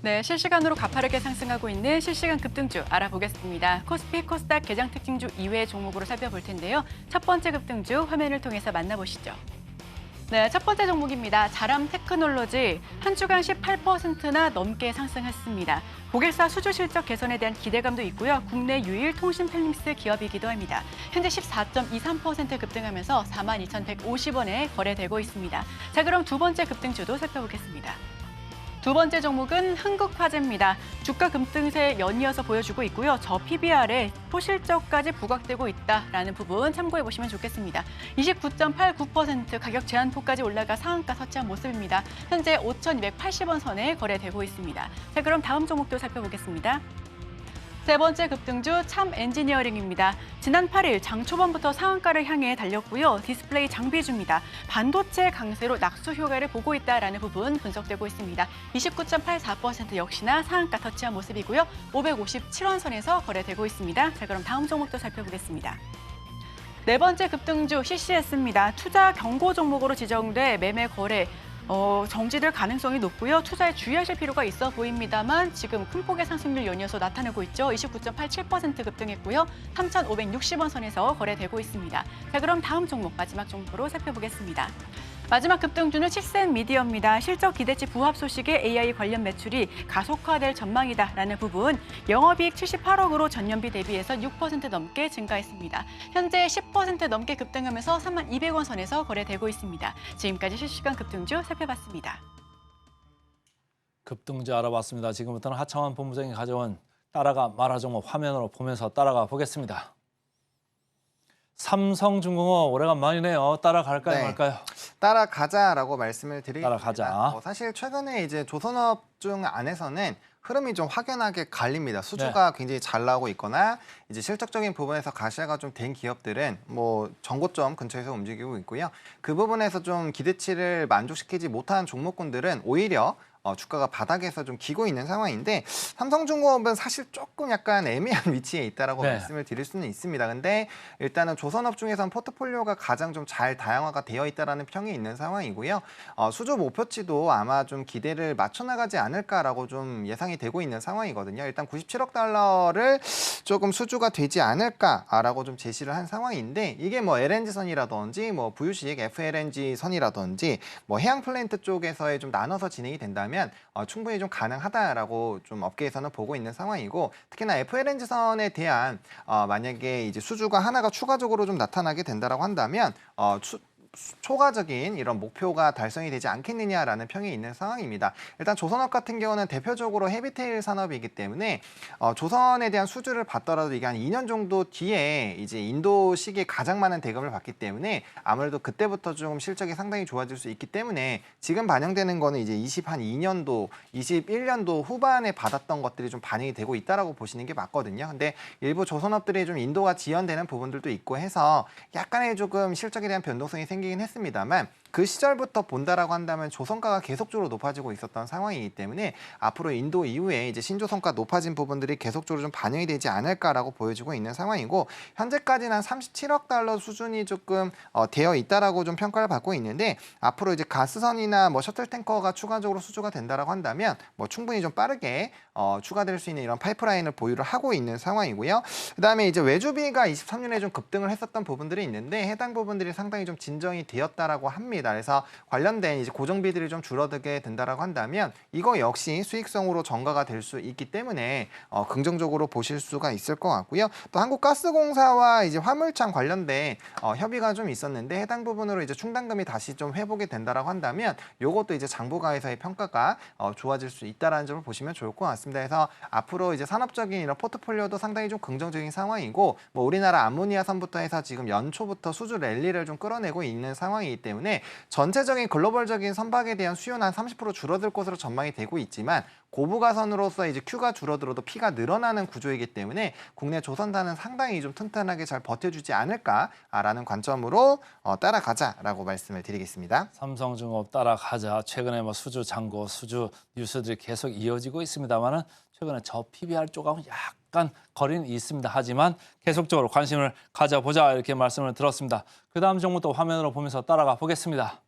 네, 실시간으로 가파르게 상승하고 있는 실시간 급등주 알아보겠습니다. 코스피, 코스닥 개장 특징주 이외의 종목으로 살펴볼 텐데요. 첫 번째 급등주 화면을 통해서 만나보시죠. 네, 첫 번째 종목입니다. 자람 테크놀로지 한 주간 18%나 넘게 상승했습니다. 고객사 수주 실적 개선에 대한 기대감도 있고요. 국내 유일 통신 필름스 기업이기도 합니다. 현재 14.23% 급등하면서 42,150원에 거래되고 있습니다. 자, 그럼 두 번째 급등주도 살펴보겠습니다. 두 번째 종목은 흥국화재입니다. 주가 급등세 연이어서 보여주고 있고요. 저 PBR에 소실적까지 부각되고 있다라는 부분 참고해 보시면 좋겠습니다. 29.89% 가격 제한폭까지 올라가 상한가 터치한 모습입니다. 현재 5,280원 선에 거래되고 있습니다. 자, 그럼 다음 종목도 살펴보겠습니다. 세 번째 급등주 참 엔지니어링입니다. 지난 8일 장 초반부터 상한가를 향해 달렸고요. 디스플레이 장비주입니다. 반도체 강세로 낙수 효과를 보고 있다라는 부분 분석되고 있습니다. 29.84% 역시나 상한가 터치한 모습이고요. 557원 선에서 거래되고 있습니다. 자, 그럼 다음 종목도 살펴보겠습니다. 네 번째 급등주 CCS입니다. 투자 경고 종목으로 지정돼 매매 거래 정지될 가능성이 높고요. 투자에 주의하실 필요가 있어 보입니다만 지금 큰 폭의 상승률 연이어서 나타나고 있죠. 29.87% 급등했고요. 3,560원 선에서 거래되고 있습니다. 자, 그럼 다음 종목 마지막 종목으로 살펴보겠습니다. 마지막 급등주는 식센미디어입니다. 실적 기대치 부합 소식에 AI 관련 매출이 가속화될 전망이다라는 부분, 영업이익 78억으로 전년비 대비해서 6% 넘게 증가했습니다. 현재 10% 넘게 급등하면서 32,200원 선에서 거래되고 있습니다. 지금까지 실시간 급등주 살펴봤습니다. 급등주 알아봤습니다. 지금부터는 하창원 본부장이 가져온 따라가 마라 종목 화면으로 보면서 따라가 보겠습니다. 삼성중공업 오래간만이네요. 따라갈까요, 네. 말까요? 따라가자라고 말씀을 드리겠습니다. 따라가자. 사실 최근에 이제 조선업종 안에서는 흐름이 좀 확연하게 갈립니다. 수주가 굉장히 잘 나오고 있거나 이제 실적적인 부분에서 가시화가 좀 된 기업들은 뭐 전고점 근처에서 움직이고 있고요. 그 부분에서 좀 기대치를 만족시키지 못한 종목군들은 오히려 주가가 바닥에서 좀 기고 있는 상황인데 삼성중공업은 사실 조금 약간 애매한 위치에 있다라고 네. 말씀을 드릴 수는 있습니다. 근데 일단은 조선업 중에서는 포트폴리오가 가장 좀 잘 다양화가 되어 있다라는 평이 있는 상황이고요. 수주 목표치도 아마 좀 기대를 맞춰 나가지 않을까라고 좀 예상이 되고 있는 상황이거든요. 일단 97억 달러를 조금 수주가 되지 않을까라고 좀 제시를 한 상황인데 이게 뭐 LNG선이라든지 뭐 부유식 FLNG선이라든지 뭐 해양 플랜트 쪽에서의 좀 나눠서 진행이 된다면 충분히 좀 가능하다라고 좀 업계에서는 보고 있는 상황이고 특히나 FLNG선에 대한 만약에 이제 수주가 하나가 추가적으로 좀 나타나게 된다라고 한다면 초과적인 이런 목표가 달성이 되지 않겠느냐라는 평이 있는 상황입니다. 일단 조선업 같은 경우는 대표적으로 헤비테일 산업이기 때문에 조선에 대한 수주를 받더라도 이게 한 2년 정도 뒤에 이제 인도식의 가장 많은 대금을 받기 때문에 아무래도 그때부터 좀 실적이 상당히 좋아질 수 있기 때문에 지금 반영되는 거는 이제 22년도, 21년도 후반에 받았던 것들이 좀 반영이 되고 있다라고 보시는 게 맞거든요. 근데 일부 조선업들이 좀 인도가 지연되는 부분들도 있고 해서 약간의 조금 실적에 대한 변동성이 생기긴 했습니다만 그 시절부터 본다라고 한다면 조선가가 계속적으로 높아지고 있었던 상황이기 때문에 앞으로 인도 이후에 이제 신조선가 높아진 부분들이 계속적으로 좀 반영이 되지 않을까라고 보여지고 있는 상황이고 현재까지는 한 37억 달러 수준이 조금 되어 있다라고 좀 평가를 받고 있는데 앞으로 이제 가스선이나 뭐 셔틀 탱커가 추가적으로 수주가 된다라고 한다면 뭐 충분히 좀 빠르게 추가될 수 있는 이런 파이프라인을 보유를 하고 있는 상황이고요. 그다음에 이제 외주비가 23년에 좀 급등을 했었던 부분들이 있는데 해당 부분들이 상당히 좀 진정이 되었다라고 합니다. 합니다. 그래서 관련된 이제 고정비들이 좀 줄어들게 된다라고 한다면 이거 역시 수익성으로 전가가 될 수 있기 때문에 긍정적으로 보실 수가 있을 것 같고요. 또 한국가스공사와 이제 화물창 관련된 협의가 좀 있었는데 해당 부분으로 이제 충당금이 다시 좀 회복이 된다라고 한다면 요것도 이제 장부가에서의 평가가 좋아질 수 있다라는 점을 보시면 좋을 것 같습니다. 그래서 앞으로 이제 산업적인 이런 포트폴리오도 상당히 좀 긍정적인 상황이고 뭐 우리나라 암모니아선부터 해서 지금 연초부터 수주 랠리를 좀 끌어내고 있는 상황이기 때문에 전체적인 글로벌적인 선박에 대한 수요는 한 30% 줄어들 것으로 전망이 되고 있지만 고부가선으로서 이제 Q가 줄어들어도 P가 늘어나는 구조이기 때문에 국내 조선사는 상당히 좀 튼튼하게 잘 버텨주지 않을까라는 관점으로 따라가자라고 말씀을 드리겠습니다. 삼성중업 따라가자. 최근에 뭐 수주 잔고, 수주 뉴스들이 계속 이어지고 있습니다만은 최근에 저 PBR 쪽하고 약간 거리는 있습니다. 하지만 계속적으로 관심을 가져보자 이렇게 말씀을 들었습니다. 그 다음 종목 또 화면으로 보면서 따라가 보겠습니다.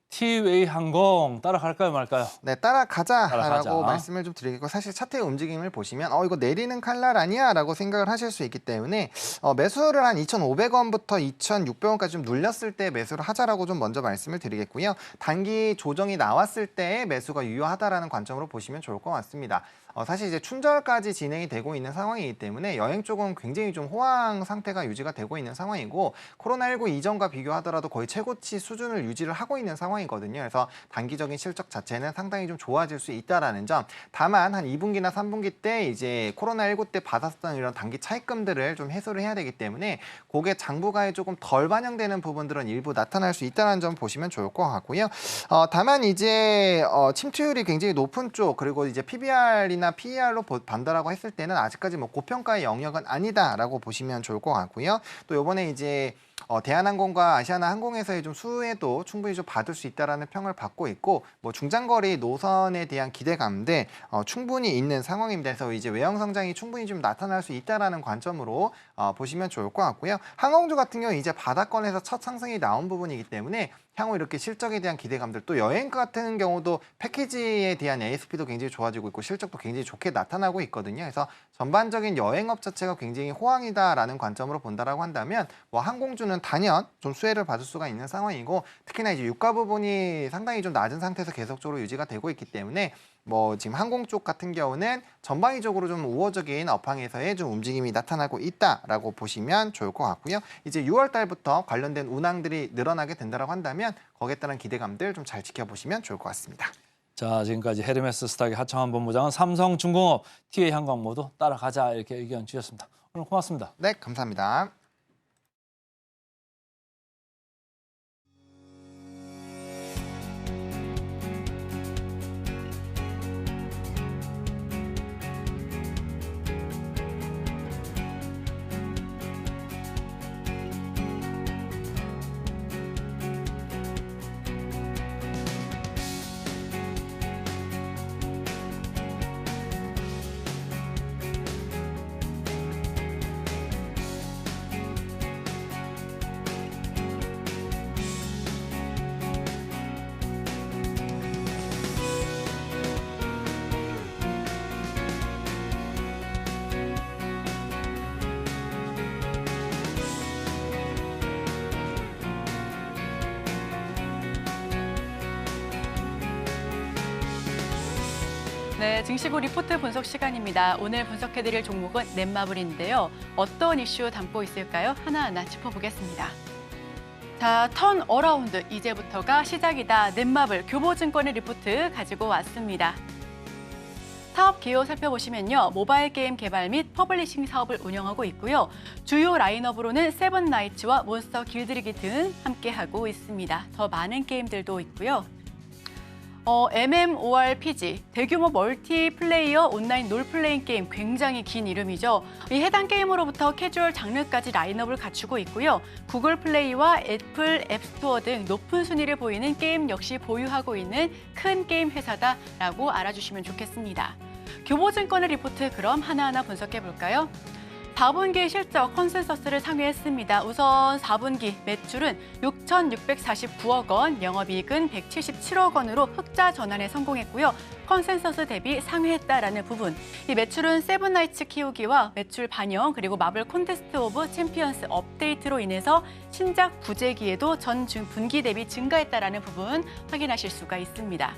티웨이 항공 따라갈까요 말까요? 네, 따라가자라고 따라가자. 말씀을 좀 드리겠고 사실 차트의 움직임을 보시면 이거 내리는 칼날 아니야라고 생각을 하실 수 있기 때문에 매수를 한 2,500원부터 2,600원까지 좀 눌렸을 때 매수를 하자라고 좀 먼저 말씀을 드리겠고요. 단기 조정이 나왔을 때 매수가 유효하다라는 관점으로 보시면 좋을 것 같습니다. 사실 이제 춘절까지 진행이 되고 있는 상황이기 때문에 여행 쪽은 굉장히 좀 호황 상태가 유지가 되고 있는 상황이고 코로나19 이전과 비교하더라도 거의 최고치 수준을 유지를 하고 있는 상황이거든요. 그래서 단기적인 실적 자체는 상당히 좀 좋아질 수 있다라는 점. 다만 한 2분기나 3분기 때 이제 코로나19 때 받았던 이런 단기 차익금들을 좀 해소를 해야 되기 때문에 그게 장부가에 조금 덜 반영되는 부분들은 일부 나타날 수 있다는 점 보시면 좋을 것 같고요. 다만 이제 침투율이 굉장히 높은 쪽 그리고 이제 PBR이나 PER로 반다라고 했을 때는 아직까지 뭐 고평가의 영역은 아니다라고 보시면 좋을 것 같고요. 또 이번에 이제 대한항공과 아시아나항공에서의 좀 수혜도 충분히 좀 받을 수 있다라는 평을 받고 있고 뭐 중장거리 노선에 대한 기대감들 충분히 있는 상황입니다. 그래서 이제 외형 성장이 충분히 좀 나타날 수 있다라는 관점으로 보시면 좋을 것 같고요. 항공주 같은 경우 이제 바닥권에서 첫 상승이 나온 부분이기 때문에 향후 이렇게 실적에 대한 기대감들 또 여행 같은 경우도 패키지에 대한 ASP도 굉장히 좋아지고 있고 실적도 굉장히 좋게 나타나고 있거든요. 그래서 전반적인 여행업 자체가 굉장히 호황이다라는 관점으로 본다라고 한다면 뭐 항공주는 단연 좀 수혜를 받을 수가 있는 상황이고 특히나 이제 유가 부분이 상당히 좀 낮은 상태에서 계속적으로 유지가 되고 있기 때문에 뭐 지금 항공 쪽 같은 경우는 전방위적으로 좀 우호적인 업황에서의 좀 움직임이 나타나고 있다라고 보시면 좋을 것 같고요. 이제 6월 달부터 관련된 운항들이 늘어나게 된다라고 한다면 거기에 따른 기대감들 좀 잘 지켜보시면 좋을 것 같습니다. 자, 지금까지 헤르메스 스탁의 하창환 본부장은 삼성중공업, 티웨이 항공 모두 따라가자 이렇게 의견 주셨습니다. 오늘 고맙습니다. 네, 감사합니다. 네, 증시부 리포트 분석 시간입니다. 오늘 분석해드릴 종목은 넷마블인데요. 어떤 이슈 담고 있을까요? 하나하나 짚어보겠습니다. 자, 턴 어라운드 이제부터가 시작이다. 넷마블 교보증권의 리포트 가지고 왔습니다. 사업 기호 살펴보시면요. 모바일 게임 개발 및 퍼블리싱 사업을 운영하고 있고요. 주요 라인업으로는 세븐나이츠와 몬스터 길들이기 등 함께하고 있습니다. 더 많은 게임들도 있고요. MMORPG, 대규모 멀티플레이어 온라인 롤플레잉 게임 굉장히 긴 이름이죠. 이 해당 게임으로부터 캐주얼 장르까지 라인업을 갖추고 있고요. 구글 플레이와 애플 앱스토어 등 높은 순위를 보이는 게임 역시 보유하고 있는 큰 게임 회사다라고 알아주시면 좋겠습니다. 교보증권의 리포트 그럼 하나하나 분석해 볼까요? 4분기 실적 컨센서스를 상회했습니다. 우선 4분기 매출은 6,649억 원, 영업이익은 177억 원으로 흑자 전환에 성공했고요. 컨센서스 대비 상회했다라는 부분. 이 매출은 세븐나이츠 키우기와 매출 반영 그리고 마블 콘테스트 오브 챔피언스 업데이트로 인해서 신작 부재기에도 전 분기 대비 증가했다라는 부분 확인하실 수가 있습니다.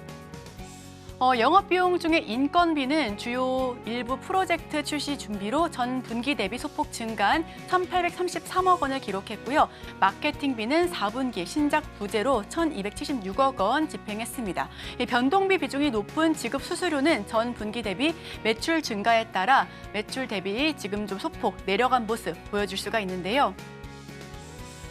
영업비용 중에 인건비는 주요 일부 프로젝트 출시 준비로 전 분기 대비 소폭 증가한 1,833억 원을 기록했고요. 마케팅비는 4분기 신작 부재로 1,276억 원 집행했습니다. 이 변동비 비중이 높은 지급 수수료는 전 분기 대비 매출 증가에 따라 매출 대비 지금 좀 소폭 내려간 모습 보여줄 수가 있는데요.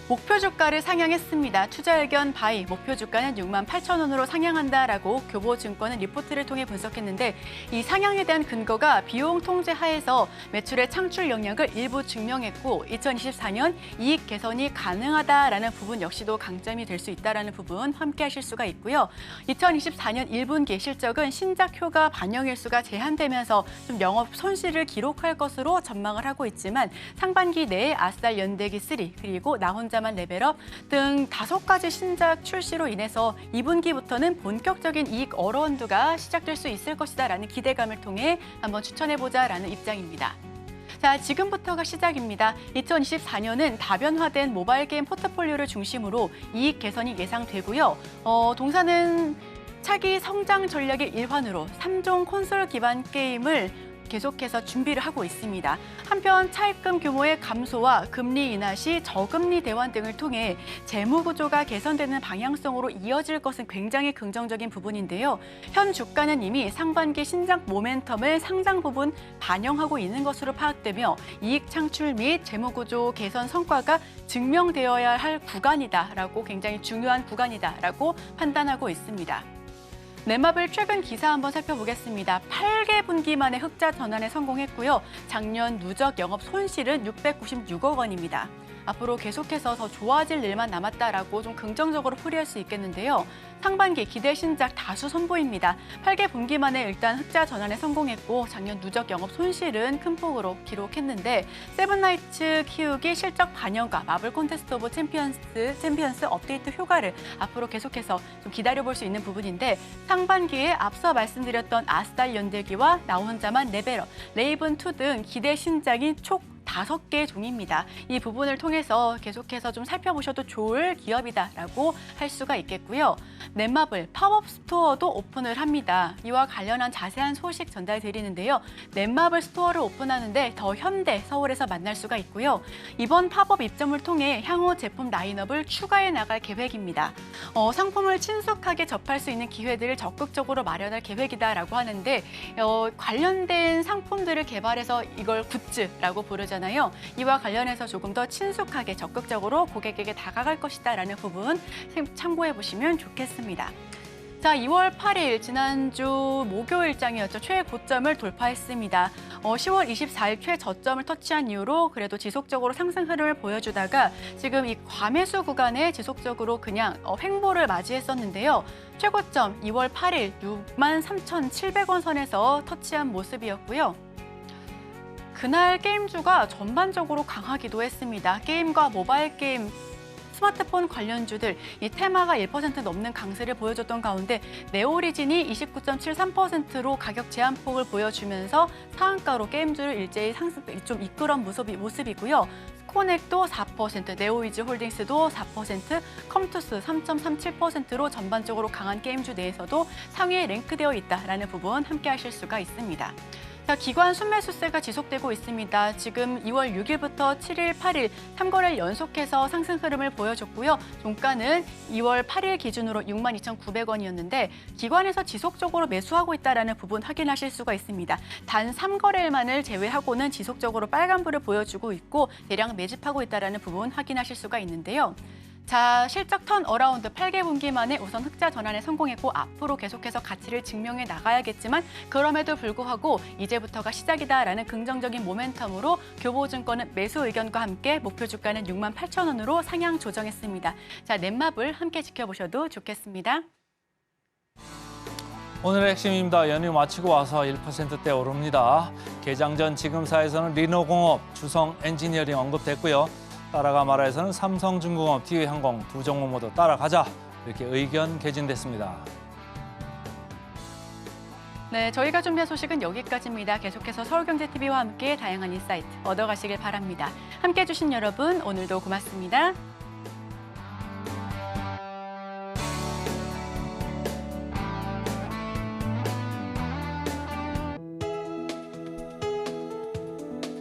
목표 주가를 상향했습니다. 투자의견 바이 목표 주가는 68,000원으로 상향한다라고 교보증권은 리포트를 통해 분석했는데 이 상향에 대한 근거가 비용 통제 하에서 매출의 창출 영역을 일부 증명했고 2024년 이익 개선이 가능하다라는 부분 역시도 강점이 될 수 있다라는 부분 함께 하실 수가 있고요. 2024년 1분기 실적은 신작 효과 반영 일수가 제한되면서 좀 영업 손실을 기록할 것으로 전망을 하고 있지만 상반기 내에 아싸 연대기 3 그리고 나 혼자만 레벨업 등 5가지 신작 출시로 인해서 2분기부터는 본격적인 이익 어라운드가 시작될 수 있을 것이다라는 기대감을 통해 한번 추천해보자라는 입장입니다. 자, 지금부터가 시작입니다. 2024년은 다변화된 모바일 게임 포트폴리오를 중심으로 이익 개선이 예상되고요. 동사는 차기 성장 전략의 일환으로 3종 콘솔 기반 게임을 계속해서 준비를 하고 있습니다. 한편 차입금 규모의 감소와 금리 인하 시 저금리 대환 등을 통해 재무 구조가 개선되는 방향성으로 이어질 것은 굉장히 긍정적인 부분인데요. 현 주가는 이미 상반기 신작 모멘텀을 상당 부분 반영하고 있는 것으로 파악되며 이익 창출 및 재무 구조 개선 성과가 증명되어야 할 구간이다라고 굉장히 중요한 구간이다라고 판단하고 있습니다. 넷마블 최근 기사 한번 살펴보겠습니다. 8개 분기 만에 흑자 전환에 성공했고요. 작년 누적 영업 손실은 696억 원입니다. 앞으로 계속해서 더 좋아질 일만 남았다라고 좀 긍정적으로 풀이할 수 있겠는데요. 상반기 기대 신작 다수 선보입니다. 8개 분기 만에 일단 흑자 전환에 성공했고 작년 누적 영업 손실은 큰 폭으로 기록했는데 세븐나이츠 키우기 실적 반영과 마블 콘테스트 오브 챔피언스 업데이트 효과를 앞으로 계속해서 좀 기다려볼 수 있는 부분인데 상반기에 앞서 말씀드렸던 아스달 연대기와 나 혼자만 레벨업, 레이븐2 등 기대 신작이 총 5개의 종입니다. 이 부분을 통해서 계속해서 좀 살펴보셔도 좋을 기업이다라고 할 수가 있겠고요. 넷마블 팝업 스토어도 오픈을 합니다. 이와 관련한 자세한 소식 전달드리는데요. 넷마블 스토어를 오픈하는데 더 현대 서울에서 만날 수가 있고요. 이번 팝업 입점을 통해 향후 제품 라인업을 추가해 나갈 계획입니다. 상품을 친숙하게 접할 수 있는 기회들을 적극적으로 마련할 계획이다라고 하는데 관련된 상품들을 개발해서 이걸 굿즈라고 부르잖아요. 이와 관련해서 조금 더 친숙하게 적극적으로 고객에게 다가갈 것이다라는 부분 참고해 보시면 좋겠습니다. 자, 2월 8일 지난주 목요일장이었죠. 최고점을 돌파했습니다. 10월 24일 최저점을 터치한 이후로 그래도 지속적으로 상승 흐름을 보여주다가 지금 이 과매수 구간에 지속적으로 그냥 횡보를 맞이했었는데요. 최고점 2월 8일 63,700원 선에서 터치한 모습이었고요. 그날 게임주가 전반적으로 강하기도 했습니다. 게임과 모바일 게임, 스마트폰 관련주들 이 테마가 1% 넘는 강세를 보여줬던 가운데 네오리진이 29.73%로 가격 제한폭을 보여주면서 상한가로 게임주를 일제히 상승 좀 이끌어온 모습이고요. 스코넥도 4%, 네오이즈 홀딩스도 4%, 컴투스 3.37%로 전반적으로 강한 게임주 내에서도 상위에 랭크되어 있다라는 부분 함께 하실 수가 있습니다. 자, 기관 순매수세가 지속되고 있습니다. 지금 2월 6일부터 7일, 8일 3거래일 연속해서 상승 흐름을 보여줬고요. 종가는 2월 8일 기준으로 62,900원이었는데 기관에서 지속적으로 매수하고 있다는 부분 확인하실 수가 있습니다. 단 3거래일만을 제외하고는 지속적으로 빨간불을 보여주고 있고 대량 매집하고 있다는 부분 확인하실 수가 있는데요. 자, 실적 턴 어라운드 8개 분기 만에 우선 흑자 전환에 성공했고 앞으로 계속해서 가치를 증명해 나가야겠지만 그럼에도 불구하고 이제부터가 시작이다라는 긍정적인 모멘텀으로 교보증권은 매수 의견과 함께 목표 주가는 68,000원으로 상향 조정했습니다. 자, 넷마블 함께 지켜보셔도 좋겠습니다. 오늘의 핵심입니다. 연휴 마치고 와서 1%대 오릅니다. 개장 전 지금사에서는 리노공업, 주성엔지니어링 언급됐고요. 따라가 말아에서는 삼성중공업, TU항공 두 종목 모두 따라가자 이렇게 의견 개진됐습니다. 네, 저희가 준비한 소식은 여기까지입니다. 계속해서 서울경제TV와 함께 다양한 인사이트 얻어가시길 바랍니다. 함께해 주신 여러분 오늘도 고맙습니다.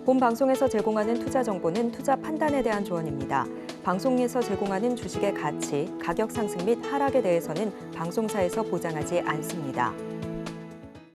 본 방송에서 제공하는 투자 정보는 투자 판단에 대한 조언입니다. 방송에서 제공하는 주식의 가치, 가격 상승 및 하락에 대해서는 방송사에서 보장하지 않습니다.